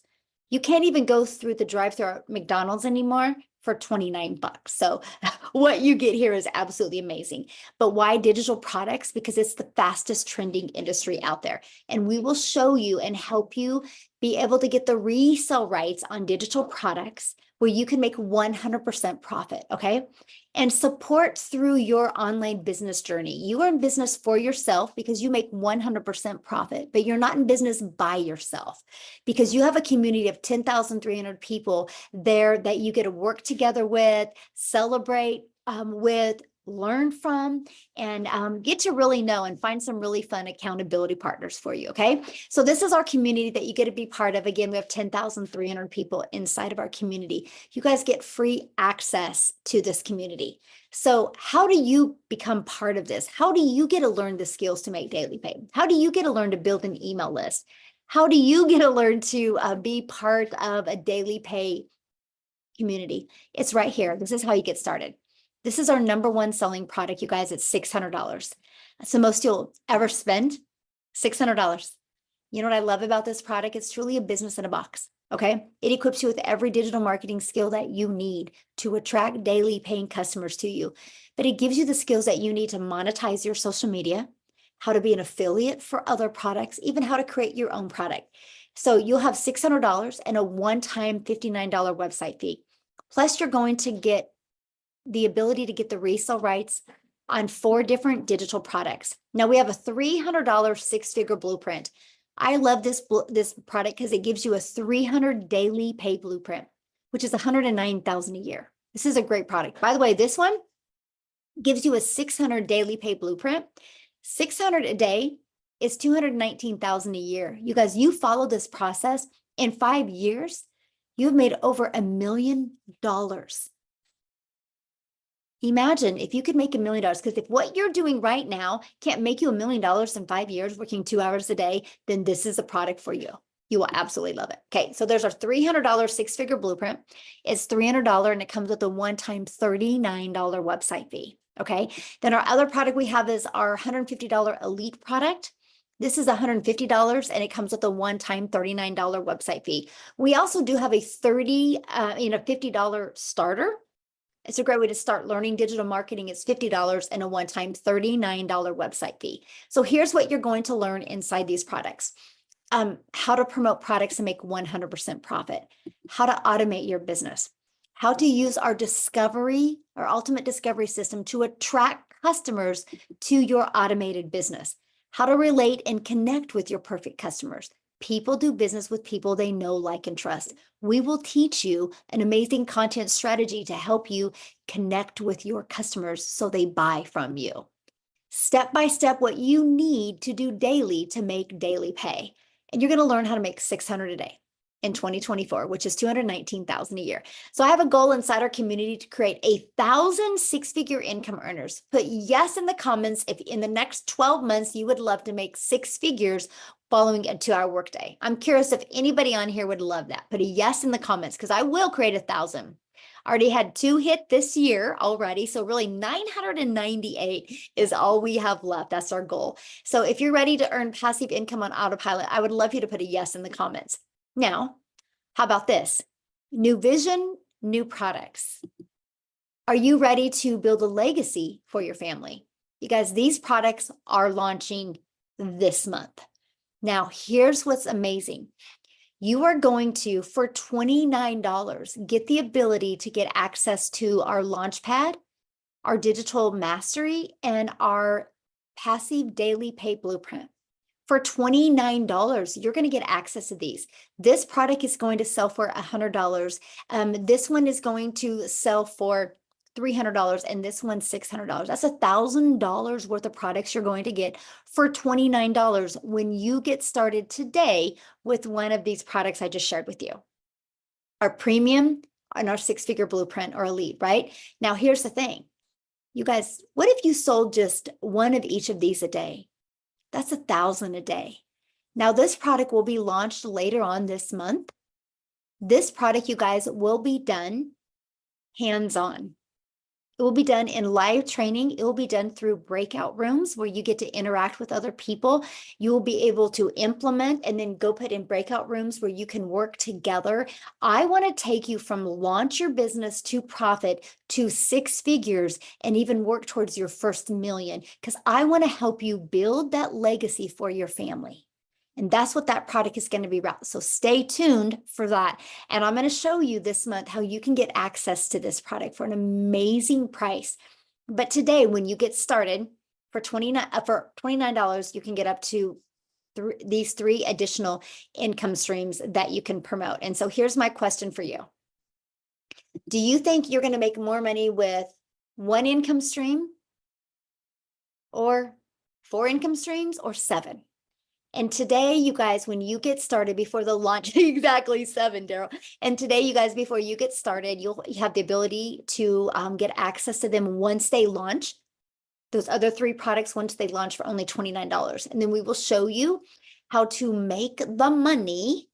You can't even go through the drive-thru at McDonald's anymore for 29 bucks. So what you get here is absolutely amazing. But why digital products? Because it's the fastest trending industry out there. And we will show you and help you be able to get the resale rights on digital products where you can make 100% profit, okay? And support through your online business journey. You are in business for yourself because you make 100% profit, but you're not in business by yourself because you have a community of 10,300 people there that you get to work together with, celebrate with, learn from, and get to really know and find some really fun accountability partners for you, okay? So this is our community that you get to be part of. Again, we have 10,300 people inside of our community. You guys get free access to this community. So how do you become part of this? How do you get to learn the skills to make daily pay? How do you get to learn to build an email list? How do you get to learn to be part of a daily pay community? It's right here. This is how you get started. This is our #1 selling product, you guys. It's $600. That's the most you'll ever spend. $600. You know what I love about this product? It's truly a business in a box. Okay. It equips you with every digital marketing skill that you need to attract daily paying customers to you. But it gives you the skills that you need to monetize your social media, how to be an affiliate for other products, even how to create your own product. So you'll have $600 and a one-time $59 website fee. Plus, you're going to get the ability to get the resale rights on 4 different digital products. Now we have a $300 6-figure blueprint. I love this product because it gives you a 300 daily pay blueprint, which is $109,000 a year. This is a great product. By the way, this one gives you a 600 daily pay blueprint. 600 a day is $219,000 a year. You guys, you follow this process in 5 years, you've made over $1 million. Imagine if you could make $1 million, because if what you're doing right now can't make you $1 million in 5 years, working 2 hours a day, then this is a product for you. You will absolutely love it. Okay, so there's our $300 6-figure blueprint. It's $300 and it comes with a one-time $39 website fee. Okay, then our other product we have is our $150 elite product. This is $150 and it comes with a one-time $39 website fee. We also do have a $50 starter. It's a great way to start learning digital marketing. It's $50 and a one-time $39 website fee. So here's what you're going to learn inside these products. How to promote products and make 100% profit, how to automate your business, how to use our ultimate discovery system to attract customers to your automated business, how to relate and connect with your perfect customers. People do business with people they know, like, and trust. We will teach you an amazing content strategy to help you connect with your customers so they buy from you. Step by step, what you need to do daily to make daily pay. And you're going to learn how to make $600 a day in 2024, which is $219,000 a year. So I have a goal inside our community to create 1,000 six-figure income earners. Put yes in the comments if in the next 12 months you would love to make 6 figures following a 2-hour workday. I'm curious if anybody on here would love that. Put a yes in the comments because I will create 1,000. Already had 2 hit this year already. So really 998 is all we have left. That's our goal. So if you're ready to earn passive income on autopilot, I would love you to put a yes in the comments. Now, how about this? New vision, new products. Are you ready to build a legacy for your family? You guys, these products are launching this month. Now, here's what's amazing. You are going to, for $29, get the ability to get access to our Launchpad, our digital mastery, and our passive daily pay blueprint. For $29, you're going to get access to these. This product is going to sell for $100. This one is going to sell for $300, and this one's $600. That's $1,000 worth of products you're going to get for $29 when you get started today with one of these products I just shared with you. Our premium and our 6-figure blueprint or elite, right? Now, here's the thing. You guys, what if you sold just one of each of these a day? That's $1,000 a day. Now, this product will be launched later on this month. This product, you guys, will be done hands-on. It will be done in live training. It will be done through breakout rooms where you get to interact with other people. You will be able to implement and then go put in breakout rooms where you can work together. I want to take you from launch your business to profit to 6 figures and even work towards your first million, because I want to help you build that legacy for your family. And that's what that product is going to be about. So stay tuned for that. And I'm going to show you this month how you can get access to this product for an amazing price. But today, when you get started for $29, you can get up to these 3 additional income streams that you can promote. And so here's my question for you. Do you think you're going to make more money with 1 income stream or 4 income streams or 7? And today, you guys, when you get started before the launch, exactly 7, Daryl. And today, you guys, before you get started, you'll have the ability to get access to them once they launch. Those other 3 products, once they launch for only $29. And then we will show you how to make the money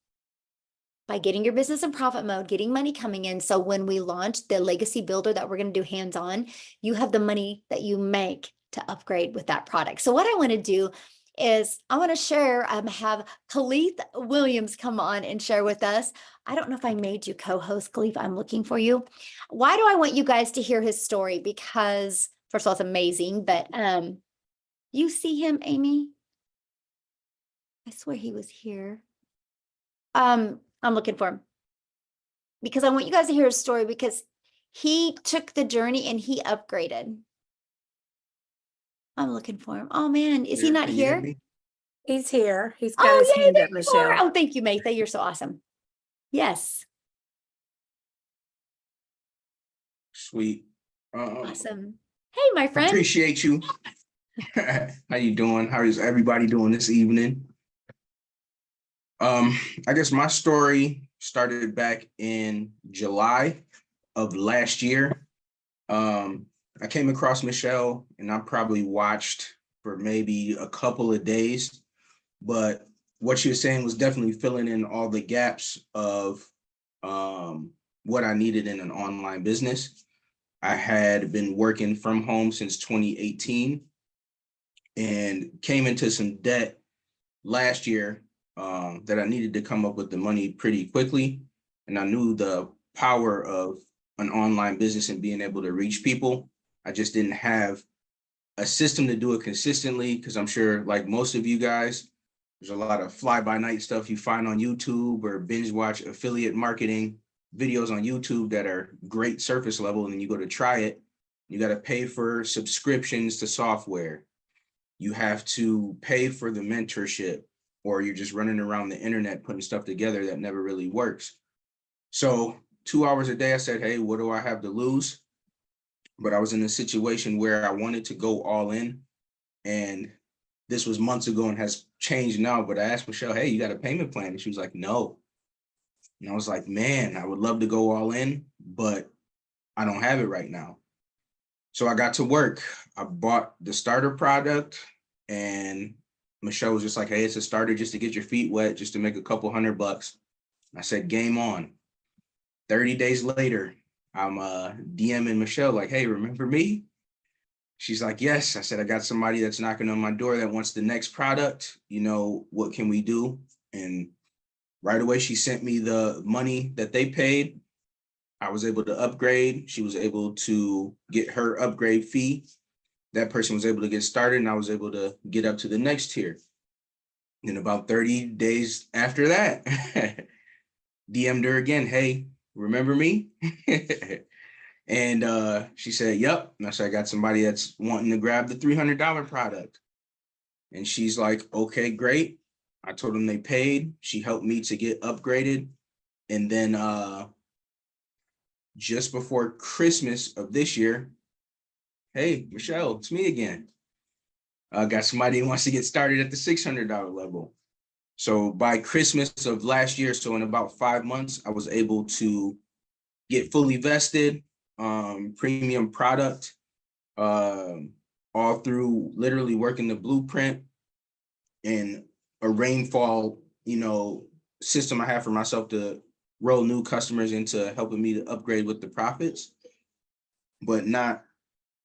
by getting your business in profit mode, getting money coming in. So when we launch the legacy builder that we're going to do hands-on, you have the money that you make to upgrade with that product. So what I want to do is I want to share, have Khalif Williams come on and share with us. I don't know if I made you co-host, Khalif. I'm looking for you. Why do I want you guys to hear his story? Because first of all, it's amazing, but you see him, Amy? I swear he was here. I'm looking for him because I want you guys to hear his story because he took the journey and he upgraded. I'm looking for him. Oh man, is he not here? He's here. He's got his hand up, Michelle. Oh, thank you, Maytha. You're so awesome. Yes. Sweet. Awesome. Hey, my friend. Appreciate you. How you doing? How is everybody doing this evening? I guess my story started back in July of last year. I came across Michelle and I probably watched for maybe a couple of days, but what she was saying was definitely filling in all the gaps of what I needed in an online business. I had been working from home since 2018 and came into some debt last year that I needed to come up with the money pretty quickly. And I knew the power of an online business and being able to reach people. I just didn't have a system to do it consistently because I'm sure, like most of you guys, there's a lot of fly-by-night stuff you find on YouTube or binge watch affiliate marketing videos on YouTube that are great surface level. And then you go to try it, you got to pay for subscriptions to software. you have to pay for the mentorship, or you're just running around the internet putting stuff together that never really works. So 2 hours a day, I said, hey, what do I have to lose? But I was in a situation where I wanted to go all in, and this was months ago and has changed now. But I asked Michelle, hey, you got a payment plan? And she was like, no. And I was like, man, I would love to go all in, but I don't have it right now. So I got to work. I bought the starter product, and Michelle was just like, hey, it's a starter just to get your feet wet, just to make a couple $100. I said, game on. 30 days later, I'm DMing Michelle like, hey, remember me? She's like, yes. I said, I got somebody that's knocking on my door that wants the next product. You know, what can we do? And right away, she sent me the money that they paid. I was able to upgrade. She was able to get her upgrade fee. That person was able to get started, and I was able to get up to the next tier. And about 30 days after that, DM'd her again, hey, remember me? And she said, yep. And I said, I got somebody that's wanting to grab the $300 product. And she's like, okay, great. I told them they paid. She helped me to get upgraded. And then just before Christmas of this year, hey, Michelle, it's me again. Got somebody who wants to get started at the $600 level. So by Christmas of last year, so in about 5 months, I was able to get fully vested, premium product, all through literally working the blueprint and a rainfall, system I have for myself to roll new customers into helping me to upgrade with the profits. But not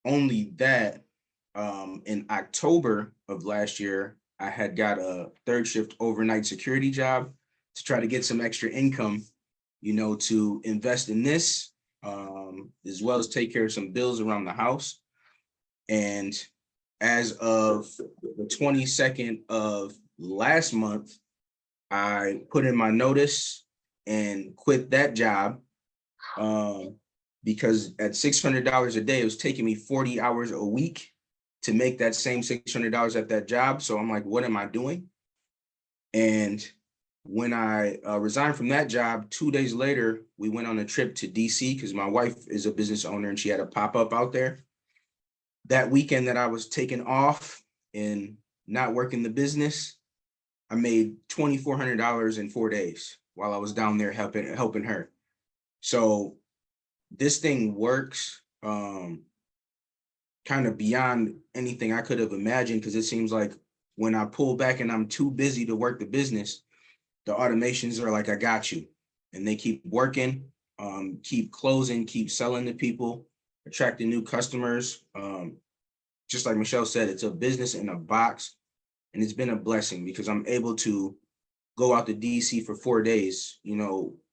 only that, in October of last year, I had got a third shift overnight security job to try to get some extra income, to invest in this, as well as take care of some bills around the house. And as of the 22nd of last month, I put in my notice and quit that job, because at $600 a day, it was taking me 40 hours a week to make that same $600 at that job. So I'm like, what am I doing? And when I resigned from that job, 2 days later, we went on a trip to DC because my wife is a business owner and she had a pop-up out there. That weekend that I was taking off and not working the business, I made $2,400 in 4 days while I was down there helping her. So this thing works kind of beyond anything I could have imagined, because it seems like when I pull back and I'm too busy to work the business, the automations are like, I got you. And they keep working, keep closing, keep selling to people, attracting new customers. Just like Michelle said, it's a business in a box. And it's been a blessing because I'm able to go out to DC for 4 days.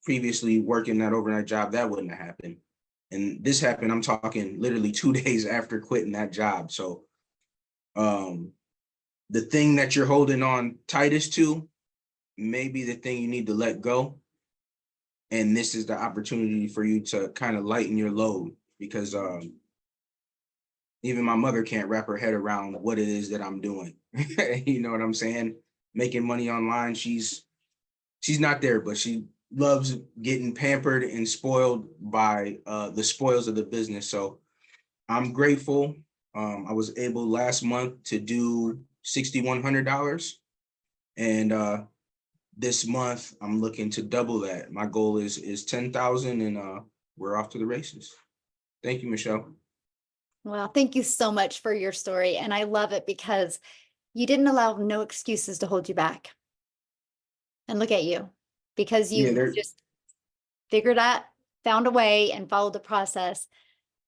Previously working that overnight job, that wouldn't have happened. And this happened, I'm talking literally 2 days after quitting that job. So the thing that you're holding on tightest to may be the thing you need to let go. And this is the opportunity for you to kind of lighten your load, because even my mother can't wrap her head around what it is that I'm doing. You know what I'm saying? Making money online, she's not there, but she loves getting pampered and spoiled by the spoils of the business. So I'm grateful. I was able last month to do $6,100. And this month I'm looking to double that. My goal is 10,000, and we're off to the races. Thank you, Michelle. Well, thank you so much for your story. And I love it because you didn't allow no excuses to hold you back. And look at you, because you just figured out, found a way and followed the process.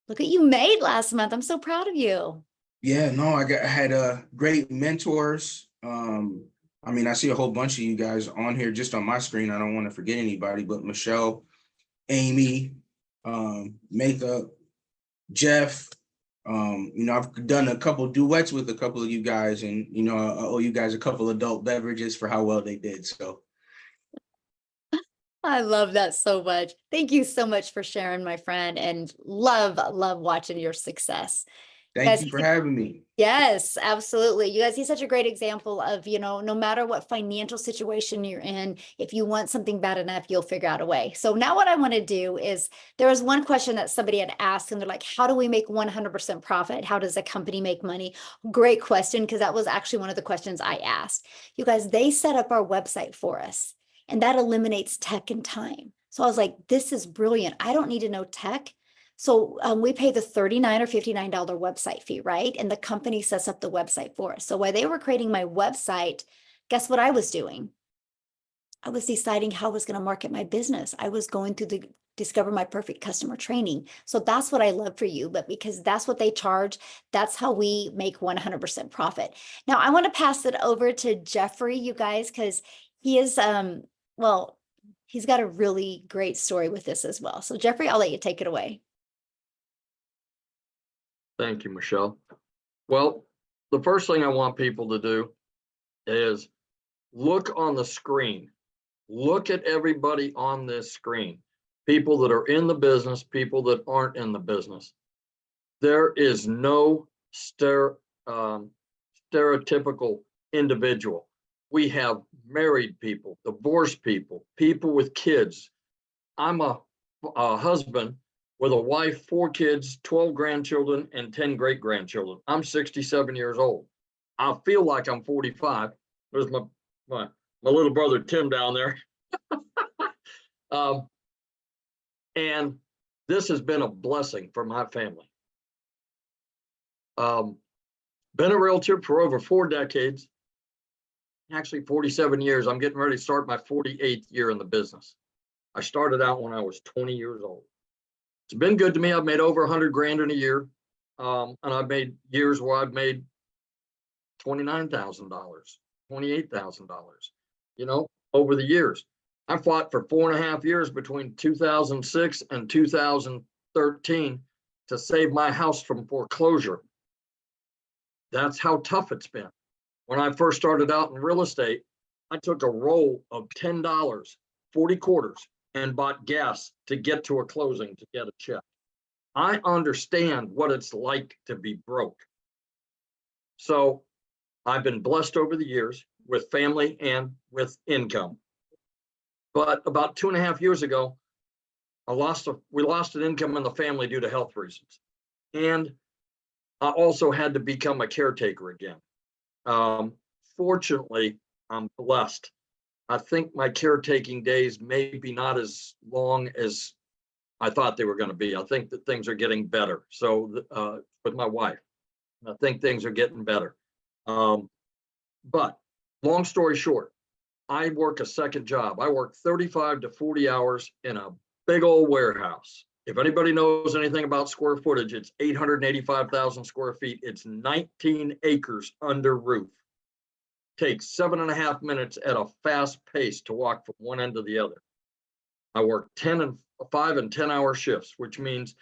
Look what you made last month. I'm so proud of you. Yeah, no, I had great mentors. I see a whole bunch of you guys on here just on my screen. I don't want to forget anybody, but Michelle, Amy, Makeup, Jeff. I've done a couple duets with a couple of you guys, and I owe you guys a couple adult beverages for how well they did. So I love that so much. Thank you so much for sharing, my friend, and love watching your success. Thank Yes, you he's for a- having me. Yes, absolutely. You guys, he's such a great example of, no matter what financial situation you're in, if you want something bad enough, you'll figure out a way. So now what I want to do is, there was one question that somebody had asked, and they're like, how do we make 100% profit? How does a company make money? Great question, because that was actually one of the questions I asked. You guys, they set up our website for us, and that eliminates tech and time. So I was like, this is brilliant. I don't need to know tech. So we pay the $39 or $59 website fee, right? And the company sets up the website for us. So while they were creating my website, guess what I was doing? I was deciding how I was going to market my business. I was going through the Discover My Perfect Customer training. So that's what I love for you, but because that's what they charge, that's how we make 100% profit. Now I want to pass it over to Jeffrey, you guys, because he is, well, he's got a really great story with this as well. So Jeffrey, I'll let you take it away. Thank you, Michelle. Well, the first thing I want people to do is look on the screen. Look at everybody on this screen. People that are in the business, people that aren't in the business. There is no stereotypical individual. We have married people, divorced people, people with kids. I'm a husband with a wife, 4 kids, 12 grandchildren, and 10 great-grandchildren. I'm 67 years old. I feel like I'm 45. There's my little brother, Tim, down there. And this has been a blessing for my family. Been a realtor for over 4 decades, actually 47 years. I'm getting ready to start my 48th year in the business. I started out when I was 20 years old. It's been good to me. I've made over 100 grand in a year. And I've made years where I've made $29,000, $28,000, over the years. I fought for 4.5 years between 2006 and 2013 to save my house from foreclosure. That's how tough it's been. When I first started out in real estate, I took a roll of $10, 40 quarters, and bought gas to get to a closing to get a check. I understand what it's like to be broke. So I've been blessed over the years with family and with income. But about 2.5 years ago, we lost an income in the family due to health reasons. And I also had to become a caretaker again. Fortunately, I'm blessed. I think my caretaking days may be not as long as I thought they were going to be. I think that things are getting better. So with my wife, I think things are getting better. But long story short, I work a second job. I work 35 to 40 hours in a big old warehouse. If anybody knows anything about square footage, it's 885,000 square feet. It's 19 acres under roof. Takes 7.5 minutes at a fast pace to walk from one end to the other. I work 5 and 10-hour shifts, which means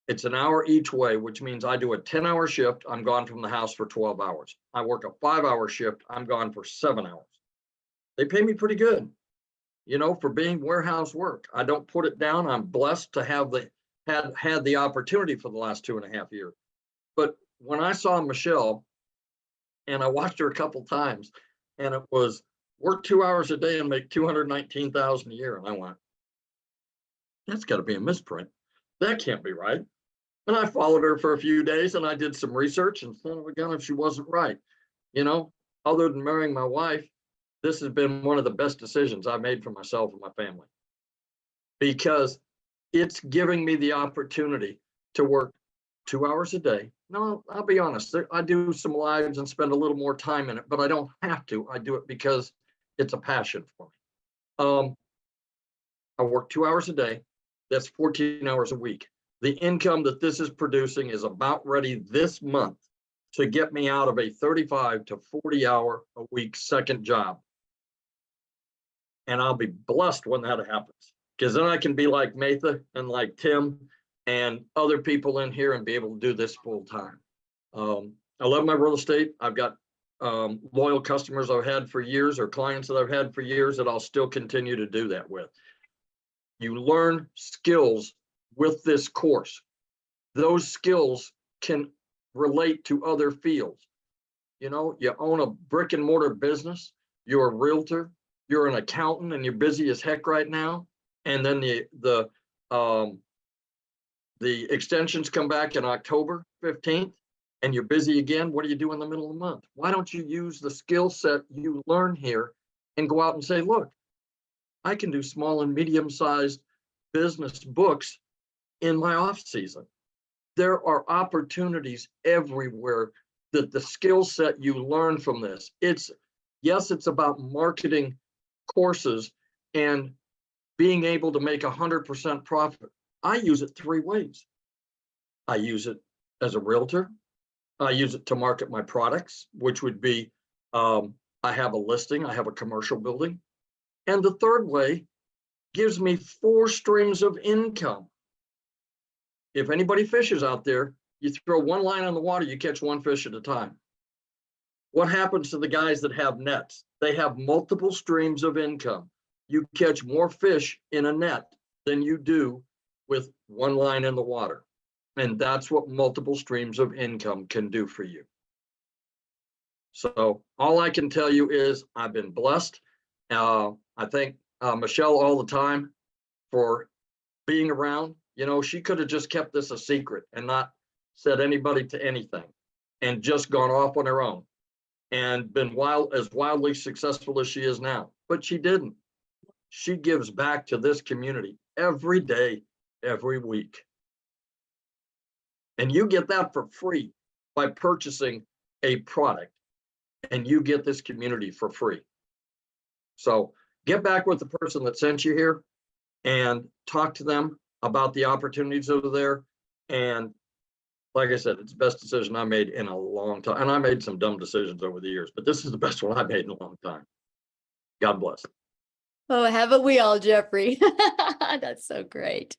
it's an hour each way, which means I do a 10-hour shift. I'm gone from the house for 12 hours. I work a 5-hour shift. I'm gone for 7 hours. They pay me pretty good, for being warehouse work. I don't put it down. I'm blessed to have had the opportunity for the last 2.5 years. But when I saw Michelle, and I watched her a couple times, and it was work 2 hours a day and make $219,000 a year. And I went, that's got to be a misprint. That can't be right. And I followed her for a few days, and I did some research, and son of a gun, if she wasn't right. Other than marrying my wife, this has been one of the best decisions I made for myself and my family, because it's giving me the opportunity to work 2 hours a day. No, I'll be honest. I do some lives and spend a little more time in it, but I don't have to. I do it because it's a passion for me. I work 2 hours a day. That's 14 hours a week. The income that this is producing is about ready this month to get me out of a 35 to 40 hour a week second job. And I'll be blessed when that happens, because then I can be like Matha and like Tim and other people in here and be able to do this full time. I love my real estate. I've got loyal customers I've had for years, or clients that I've had for years, that I'll still continue to do that with. You learn skills with this course. Those skills can relate to other fields. You know, you own a brick and mortar business, you're a realtor, you're an accountant, and you're busy as heck right now. And then the extensions come back in October 15th, and you're busy again. What do you do in the middle of the month? Why don't you use the skill set you learn here and go out and say, look, I can do small and medium-sized business books in my off season. There are opportunities everywhere that the skill set you learn from this. Yes, it's about marketing courses and being able to make 100% profit. I use it 3 ways. I use it as a realtor. I use it to market my products, which would be, I have a listing, I have a commercial building. And the third way gives me 4 streams of income. If anybody fishes out there, you throw one line on the water, you catch 1 fish at a time. What happens to the guys that have nets? They have multiple streams of income. You catch more fish in a net than you do with 1 line in the water. And that's what multiple streams of income can do for you. So all I can tell you is I've been blessed. I thank Michelle all the time for being around. You know, she could have just kept this a secret and not said anybody to anything and just gone off on her own and been as wildly successful as she is now. But she didn't. She gives back to this community every day, every week. And you get that for free by purchasing a product, and you get this community for free. So get back with the person that sent you here and talk to them about the opportunities over there. And like I said, it's the best decision I made in a long time. And I made some dumb decisions over the years, but this is the best one I made in a long time. God bless. Oh, haven't we all, Jeffrey? That's so great.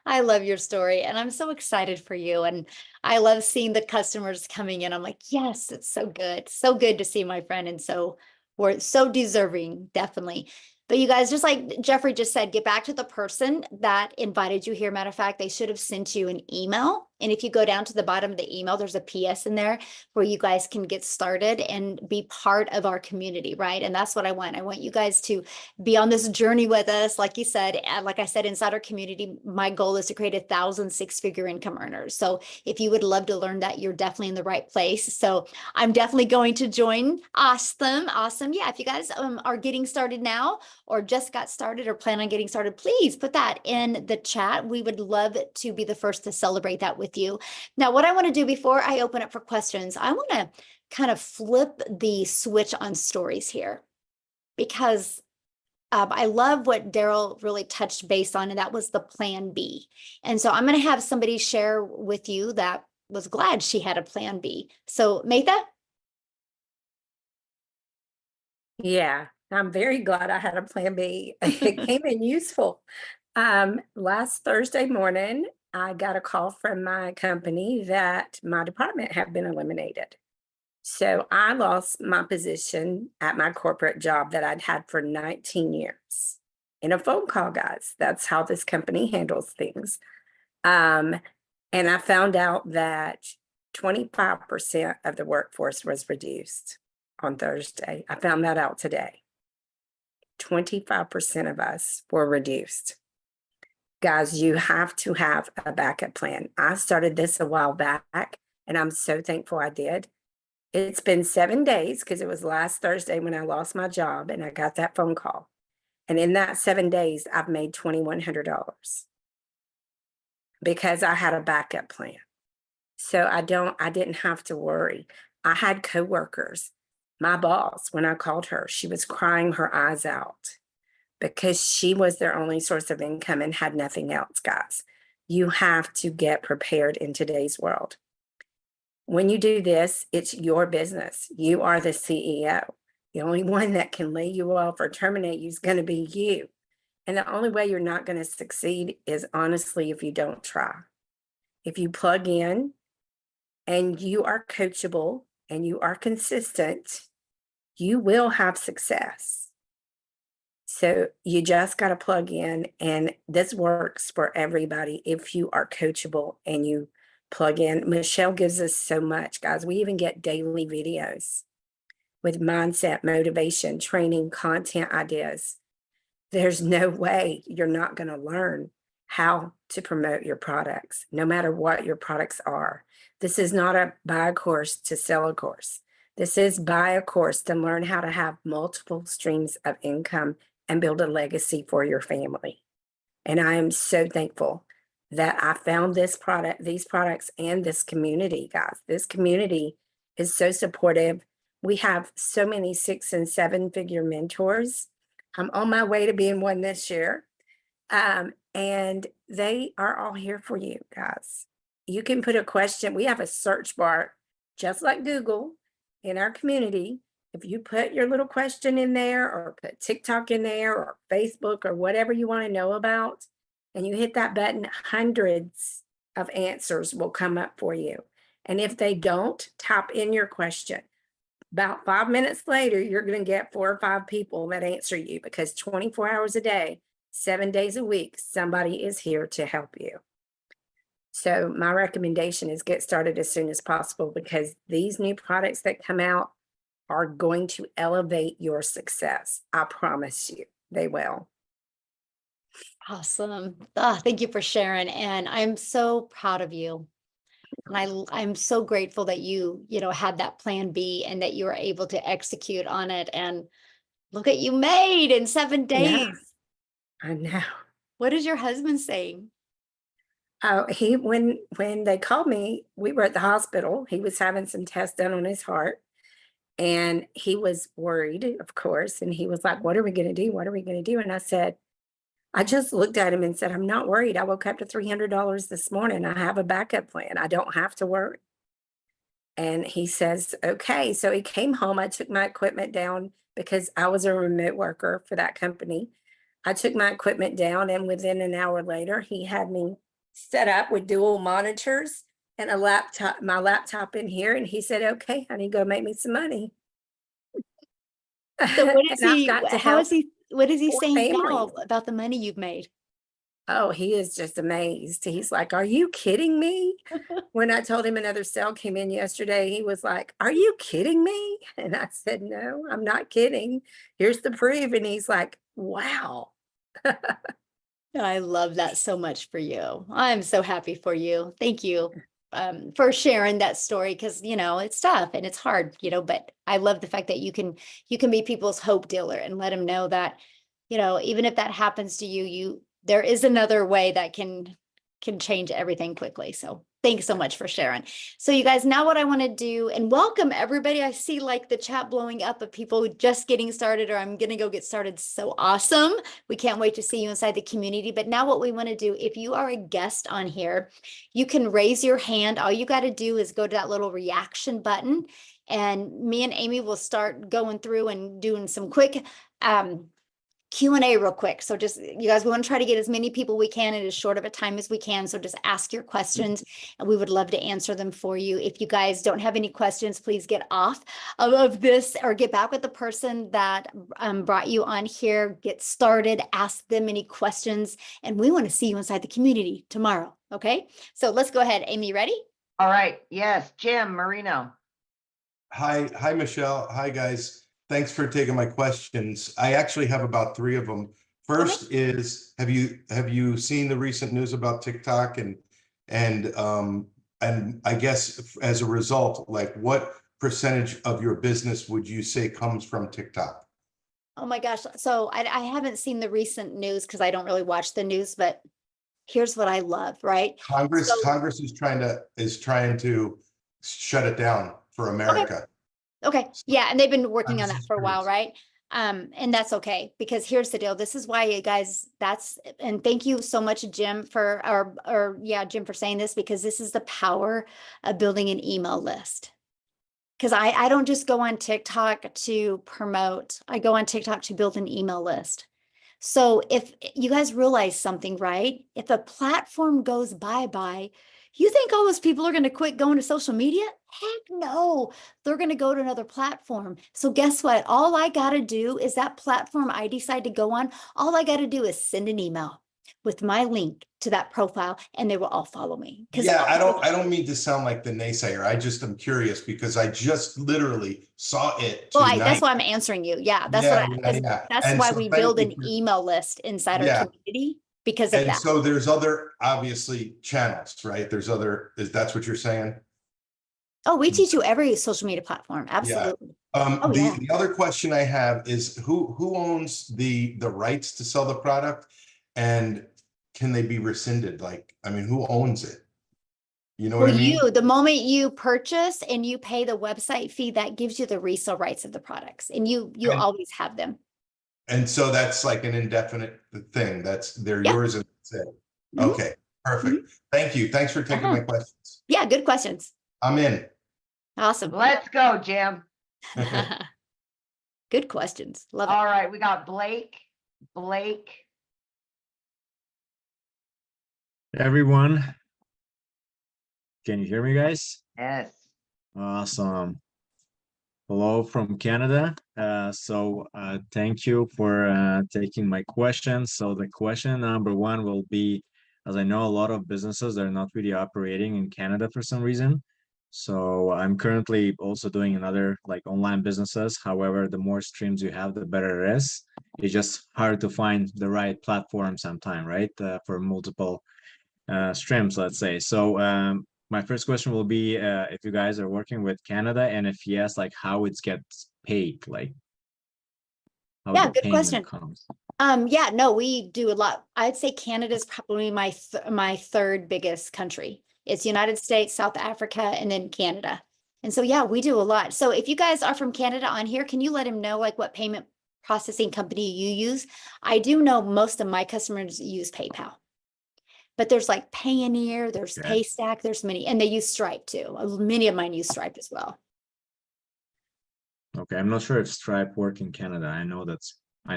I love your story and I'm so excited for you. And I love seeing the customers coming in. I'm like, yes, it's so good. So good to see my friend. And so we're so deserving, definitely. But you guys, just like Jeffrey just said, get back to the person that invited you here. Matter of fact, they should have sent you an email. And if you go down to the bottom of the email, there's a PS in there where you guys can get started and be part of our community, right? And that's what I want. I want you guys to be on this journey with us. Like you said, and like I said, inside our community, my goal is to create 1,000 6-figure income earners. So if you would love to learn that, you're definitely in the right place. So I'm definitely going to join. Awesome. Awesome. Yeah. If you guys are getting started now or just got started or plan on getting started, please put that in the chat. We would love to be the first to celebrate that with you. Now, what I want to do before I open up for questions, I want to kind of flip the switch on stories here because I love what Daryl really touched base on, and that was the plan B. And so I'm going to have somebody share with you that was glad she had a plan B. So Maytha? Yeah, I'm very glad I had a plan B. It came in useful. Last Thursday morning, I got a call from my company that my department had been eliminated. So I lost my position at my corporate job that I'd had for 19 years in a phone call, guys. That's how this company handles things. And I found out that 25% of the workforce was reduced on Thursday. I found that out today. 25% of us were reduced. Guys, you have to have a backup plan. I started this a while back, and I'm so thankful I did. It's been 7 days because it was last Thursday when I lost my job and I got that phone call. And in that 7 days, I've made $2,100 because I had a backup plan. So I didn't have to worry. I had coworkers. My boss, when I called her, she was crying her eyes out because she was their only source of income and had nothing else, guys. You have to get prepared in today's world. When you do this, it's your business. You are the CEO. The only one that can lay you off or terminate you is going to be you. And the only way you're not going to succeed is honestly if you don't try. If you plug in and you are coachable and you are consistent, you will have success. So you just got to plug in, and this works for everybody if you are coachable and you plug in. Michelle gives us so much, guys. We even get daily videos with mindset, motivation, training, content ideas. There's no way you're not going to learn how to promote your products, no matter what your products are. This is not a buy a course to sell a course. This is buy a course to learn how to have multiple streams of income and build a legacy for your family. And I am so thankful that I found this product, these products, and this community, guys. This community is so supportive. We have so many 6 and 7 figure mentors. I'm on my way to being one this year. And they are all here for you, guys. You can put a question. We have a search bar, just like Google, in our community. If you put your little question in there, or put TikTok in there, or Facebook, or whatever you want to know about, and you hit that button, hundreds of answers will come up for you. And if they don't, type in your question. About 5 minutes later, you're going to get 4 or 5 people that answer you, because 24 hours a day, 7 days a week, somebody is here to help you. So my recommendation is get started as soon as possible, because these new products that come out are going to elevate your success. I promise you, they will. Awesome. Thank you for sharing. And I'm so proud of you. And I'm so grateful that you had that plan B and that you were able to execute on it. And look at you made in 7 days. Yeah, I know. What is your husband saying? Oh, when they called me, we were at the hospital. He was having some tests done on his heart, and he was worried, of course. And he was like, "What are we going to do? What are we going to do?" And I said, I just looked at him and said, "I'm not worried. I woke up to $300 this morning. I have a backup plan. I don't have to worry." And he says, "Okay." So he came home. I took my equipment down because I was a remote worker for that company. I took my equipment down, and within an hour later, he had me set up with dual monitors and my laptop in here. And he said, "Okay, honey, go make me some money." So what is And I've he, got to how help is he, what is he 4 saying now families. about the money you've made? Oh, he is just amazed. He's like, "Are you kidding me?" When I told him another sale came in yesterday, he was like, "Are you kidding me?" And I said, "No, I'm not kidding. Here's the proof." And he's like, "Wow." I love that so much for you. I'm so happy for you. Thank you for sharing that story, because it's tough and it's hard, but I love the fact that you can be people's hope dealer and let them know that, even if that happens to you, there is another way that can change everything quickly. So thanks so much for sharing. So you guys, now what I want to do, and welcome everybody. I see like the chat blowing up of people just getting started, or I'm going to go get started. So awesome. We can't wait to see you inside the community. But now what we want to do, if you are a guest on here, you can raise your hand. All you got to do is go to that little reaction button, and me and Amy will start going through and doing some quick Q&A real quick. So just, you guys, we want to try to get as many people we can in as short of a time as we can. So just ask your questions and we would love to answer them for you. If you guys don't have any questions, please get off of this or get back with the person that brought you on here. Get started, ask them any questions, and we want to see you inside the community tomorrow. Okay, so let's go ahead. Amy, ready? All right. Yes, Jim Marino. Hi, Michelle. Hi, guys. Thanks for taking my questions. I actually have about 3 of them. First is, have you seen the recent news about TikTok and I guess as a result, like what percentage of your business would you say comes from TikTok? Oh my gosh. So I haven't seen the recent news because I don't really watch the news, but here's what I love, right? Congress So- is trying to shut it down for America. Okay. Yeah. And they've been working on I'm that just for a while, curious. right? And that's okay, because here's the deal. This is why, you guys, and thank you so much, Jim, Jim, for saying this, because this is the power of building an email list. Because I don't just go on TikTok to promote, I go on TikTok to build an email list. So if you guys realize something, right? If a platform goes bye-bye, you think all those people are going to quit going to social media? Heck no, they're going to go to another platform. So guess what? All I got to do is that platform I decide to go on, all I got to do is send an email with my link to that profile and they will all follow me. Yeah, I don't mean to sound like the naysayer. I just am curious because I just literally saw it Well, tonight. that's why I'm answering you. Yeah, that's Yeah, what yeah. that's And why so we thank build you an for- email list inside our Yeah. community because of And that. so there's other, obviously, channels, right? There's other, that's what you're saying? Oh, we teach you every social media platform. Absolutely. Oh, The, yeah. the other question I have is who owns the rights to sell the product, and can they be rescinded? Like, I mean, who owns it? You know what Well, I mean? the moment you purchase and you pay the website fee, that gives you the resale rights of the products, and you And- always have them. And so that's like an indefinite thing. They're Yeah. yours and that's it. Mhm. Okay, perfect. Thank you. Thanks for taking my questions. Yeah, good questions. I'm in. Awesome. Let's go, Jim. Good questions. Love it. All right, we got Blake. Blake. Everyone, can you hear me, guys? Yes. Awesome. Hello from Canada. Thank you for taking my question. So the question number one will be, as I know a lot of businesses are not really operating in Canada for some reason. So I'm currently also doing another like online businesses. However, the more streams you have, the better it is. It's just hard to find the right platform sometime, right? For multiple streams, let's say. So my first question will be if you guys are working with Canada, and if yes, like how it gets paid, like how Yeah, the good payment question. comes. Yeah, no, we do a lot. I'd say Canada is probably my third biggest country. It's United States, South Africa, and then Canada. And so, yeah, we do a lot. So if you guys are from Canada on here, can you let him know like what payment processing company you use? I do know most of my customers use PayPal. But there's like Payoneer, there's Okay. Paystack, there's many, and they use Stripe too. Many of mine use Stripe as well. Okay, I'm not sure if Stripe work in Canada. I know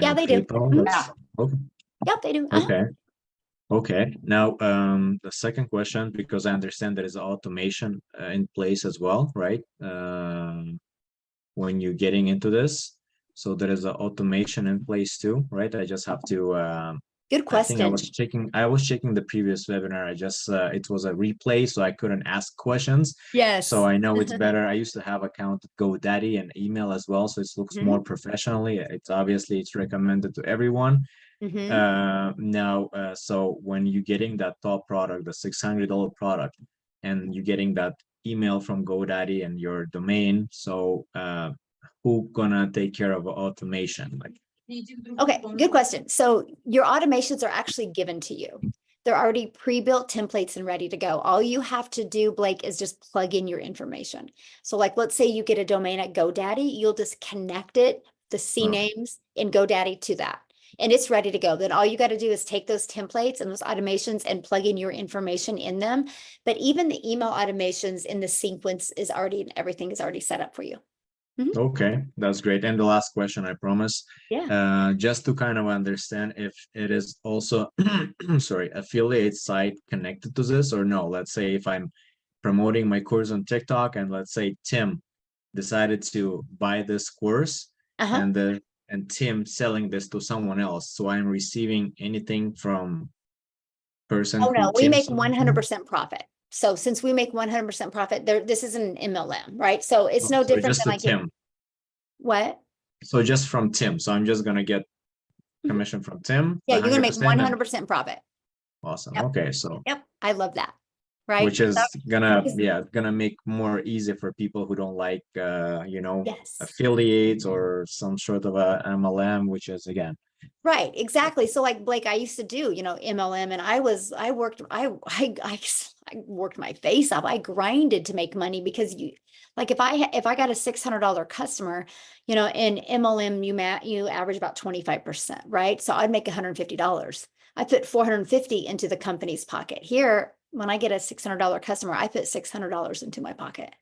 Yeah, know they do. PayPal. Mhm. That's- Okay. Yep, they do. Uh-huh. Okay. Okay. Now, the second question, because I understand there is automation in place as well, right? When you're getting into this, so there is an automation in place too, right? I just have to. Good I think question. I was checking the previous webinar. I just it was a replay, so I couldn't ask questions. Yes. So I know it's better. I used to have account at GoDaddy and email as well, so it looks Mhm. more professionally. It's recommended to everyone. Mhm. So when you're getting that top product, the $600 product, and you're getting that email from GoDaddy and your domain, so who gonna take care of automation? Like, Okay, good question. So your automations are actually given to you. They're already pre-built templates and ready to go. All you have to do, Blake, is just plug in your information. So like, let's say you get a domain at GoDaddy, you'll just connect it, the CNAMEs in GoDaddy to that. And it's ready to go. Then all you got to do is take those templates and those automations and plug in your information in them. But even the email automations in the sequence is already, everything is already set up for you. okay, that's great. And the last question, I promise. Yeah. Just to kind of understand if it is also, sorry, affiliate site connected to this or no. Let's say if I'm promoting my course on TikTok and let's say Tim decided to buy this course Uh-huh. and Tim selling this to someone else. So I'm receiving anything from person Oh, who no, we Tim make sold to? 100% profit. So since we make 100% profit, this isn't an MLM, right? So it's no So different just than to Tim. What? So just from Tim. So I'm just gonna get commission from Tim. Yeah, you're gonna make 100% and- 100% profit. Awesome. Yep. Okay, so Yep, I love that. Right? which is gonna because- gonna make more easy for people who don't like Yes. affiliates or some sort of a MLM, which is again. Right, exactly. So like Blake, I used to do, MLM, and I worked my face off. I grinded to make money because if I got a $600 customer, in MLM, you average about 25%, right? So I'd make $150. I put 450 into the company's pocket. Here, when I get a $600 customer, I put $600 into my pocket.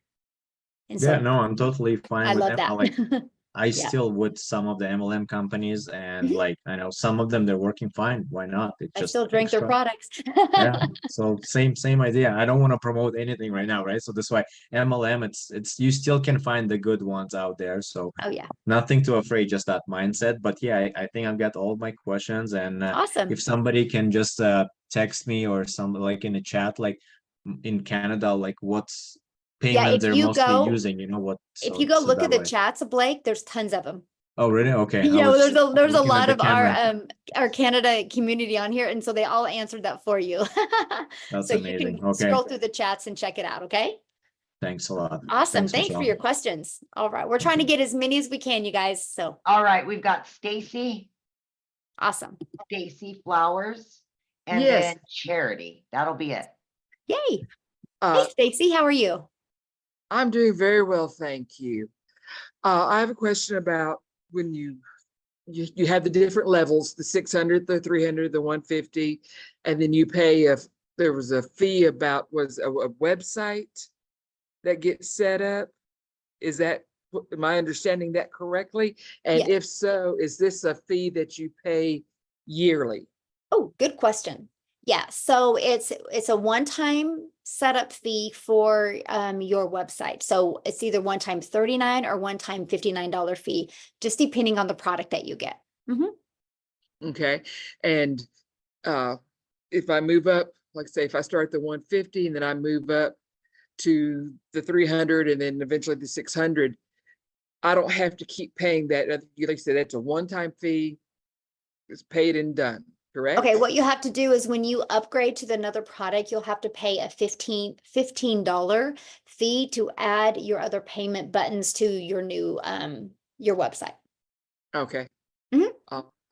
And Yeah, so no, I'm totally fine I with love that. that. I still with some of the MLM companies, and Mhm. like I know some of them they're working fine. Why not? It's I just still drink their extra. products. Yeah. So same idea. I don't want to promote anything right now, right? So that's why MLM, it's you still can find the good ones out there. So Oh yeah, nothing too afraid, just that mindset. But yeah, I think I've got all my questions, and awesome. if somebody can just text me or some like in a chat, like in Canada, like what's Yeah, payment they're mostly using, you know what? if So you go so look that at the way. chats, Blake, there's tons of them. Oh, really? Okay. I Yeah, well, was there's a looking at lot the of camera. our Canada community on here, and so they all answered that for you. That's So you amazing. can Okay. scroll through the chats and check it out, okay? Thanks a lot. Awesome. Thanks, Thanks for Michelle. your questions. All right, we're trying to get as many as we can, you guys. So All right, we've got Stacy awesome. Flowers, and Yes. then Charity. That'll be it. Yay. Hey, Uh, Stacy, how are you? I'm doing very well, thank you. I have a question about when you have the different levels, the 600, the 300, the 150, and then you pay if there was a fee about was a website that gets set up. Is that, am I understanding that correctly? And Yeah. if so, is this a fee that you pay yearly? Oh, good question. Yeah, so it's a one-time setup fee for your website. So it's either one-time $39 or one-time $59 fee, just depending on the product that you get. Mhm. Okay, and if I move up, like say if I start at the 150 and then I move up to the 300 and then eventually the 600, I don't have to keep paying that. Like you said, that's a one-time fee. It's paid and done, correct? Okay, what you have to do is when you upgrade to another product, you'll have to pay a $15 fee to add your other payment buttons to your new your website. Okay. Mhm.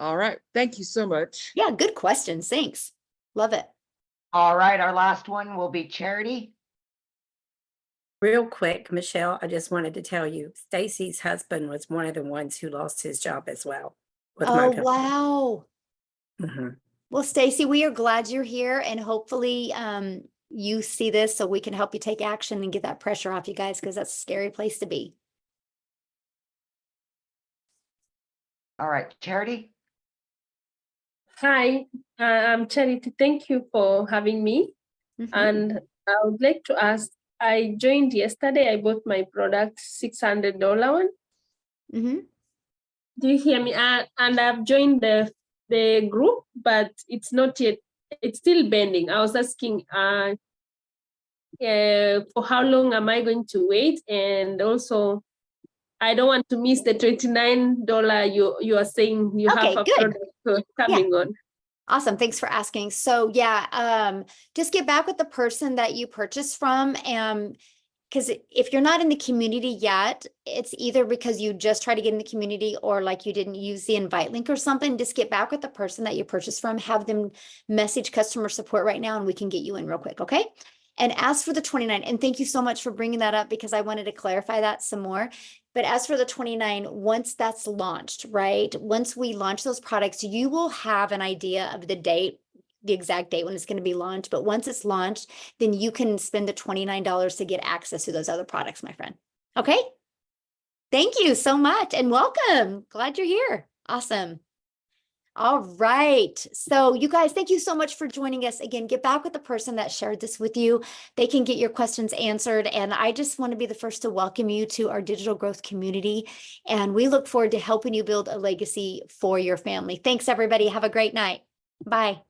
All right. Thank you so much. Yeah, good questions. Thanks. Love it. All right, our last one will be Charity. Real quick, Michelle, I just wanted to tell you, Stacy's husband was one of the ones who lost his job as well with my Oh, company. wow. Mhm. Well, Stacy, we are glad you're here, and hopefully you see this so we can help you take action and get that pressure off you guys, because that's a scary place to be. All right, Charity. Hi, I'm Charity. Thank you for having me. Mhm. And I would like to ask, I joined yesterday. I bought my product, $600 one. Mhm. Do you hear me? And I've joined the group, but it's not yet, it's still pending. I was asking for how long am I going to wait? And also, I don't want to miss the $29 you are saying you Okay, have a good. product coming on. Awesome. Thanks for asking. So yeah, just get back with the person that you purchased from. Because if you're not in the community yet, it's either because you just try to get in the community or like you didn't use the invite link or something. Just get back with the person that you purchased from, have them message customer support right now, and we can get you in real quick. Okay. And as for the 29, and thank you so much for bringing that up because I wanted to clarify that some more. But as for the 29, once that's launched, right? Once we launch those products, you will have an idea of the date, the exact date when it's going to be launched. But once it's launched, then you can spend the $29 to get access to those other products, my friend. Okay. Thank you so much and welcome. Glad you're here. Awesome. All right. So you guys, thank you so much for joining us. Again, get back with the person that shared this with you. They can get your questions answered. And I just want to be the first to welcome you to our digital growth community. And we look forward to helping you build a legacy for your family. Thanks, everybody. Have a great night. Bye.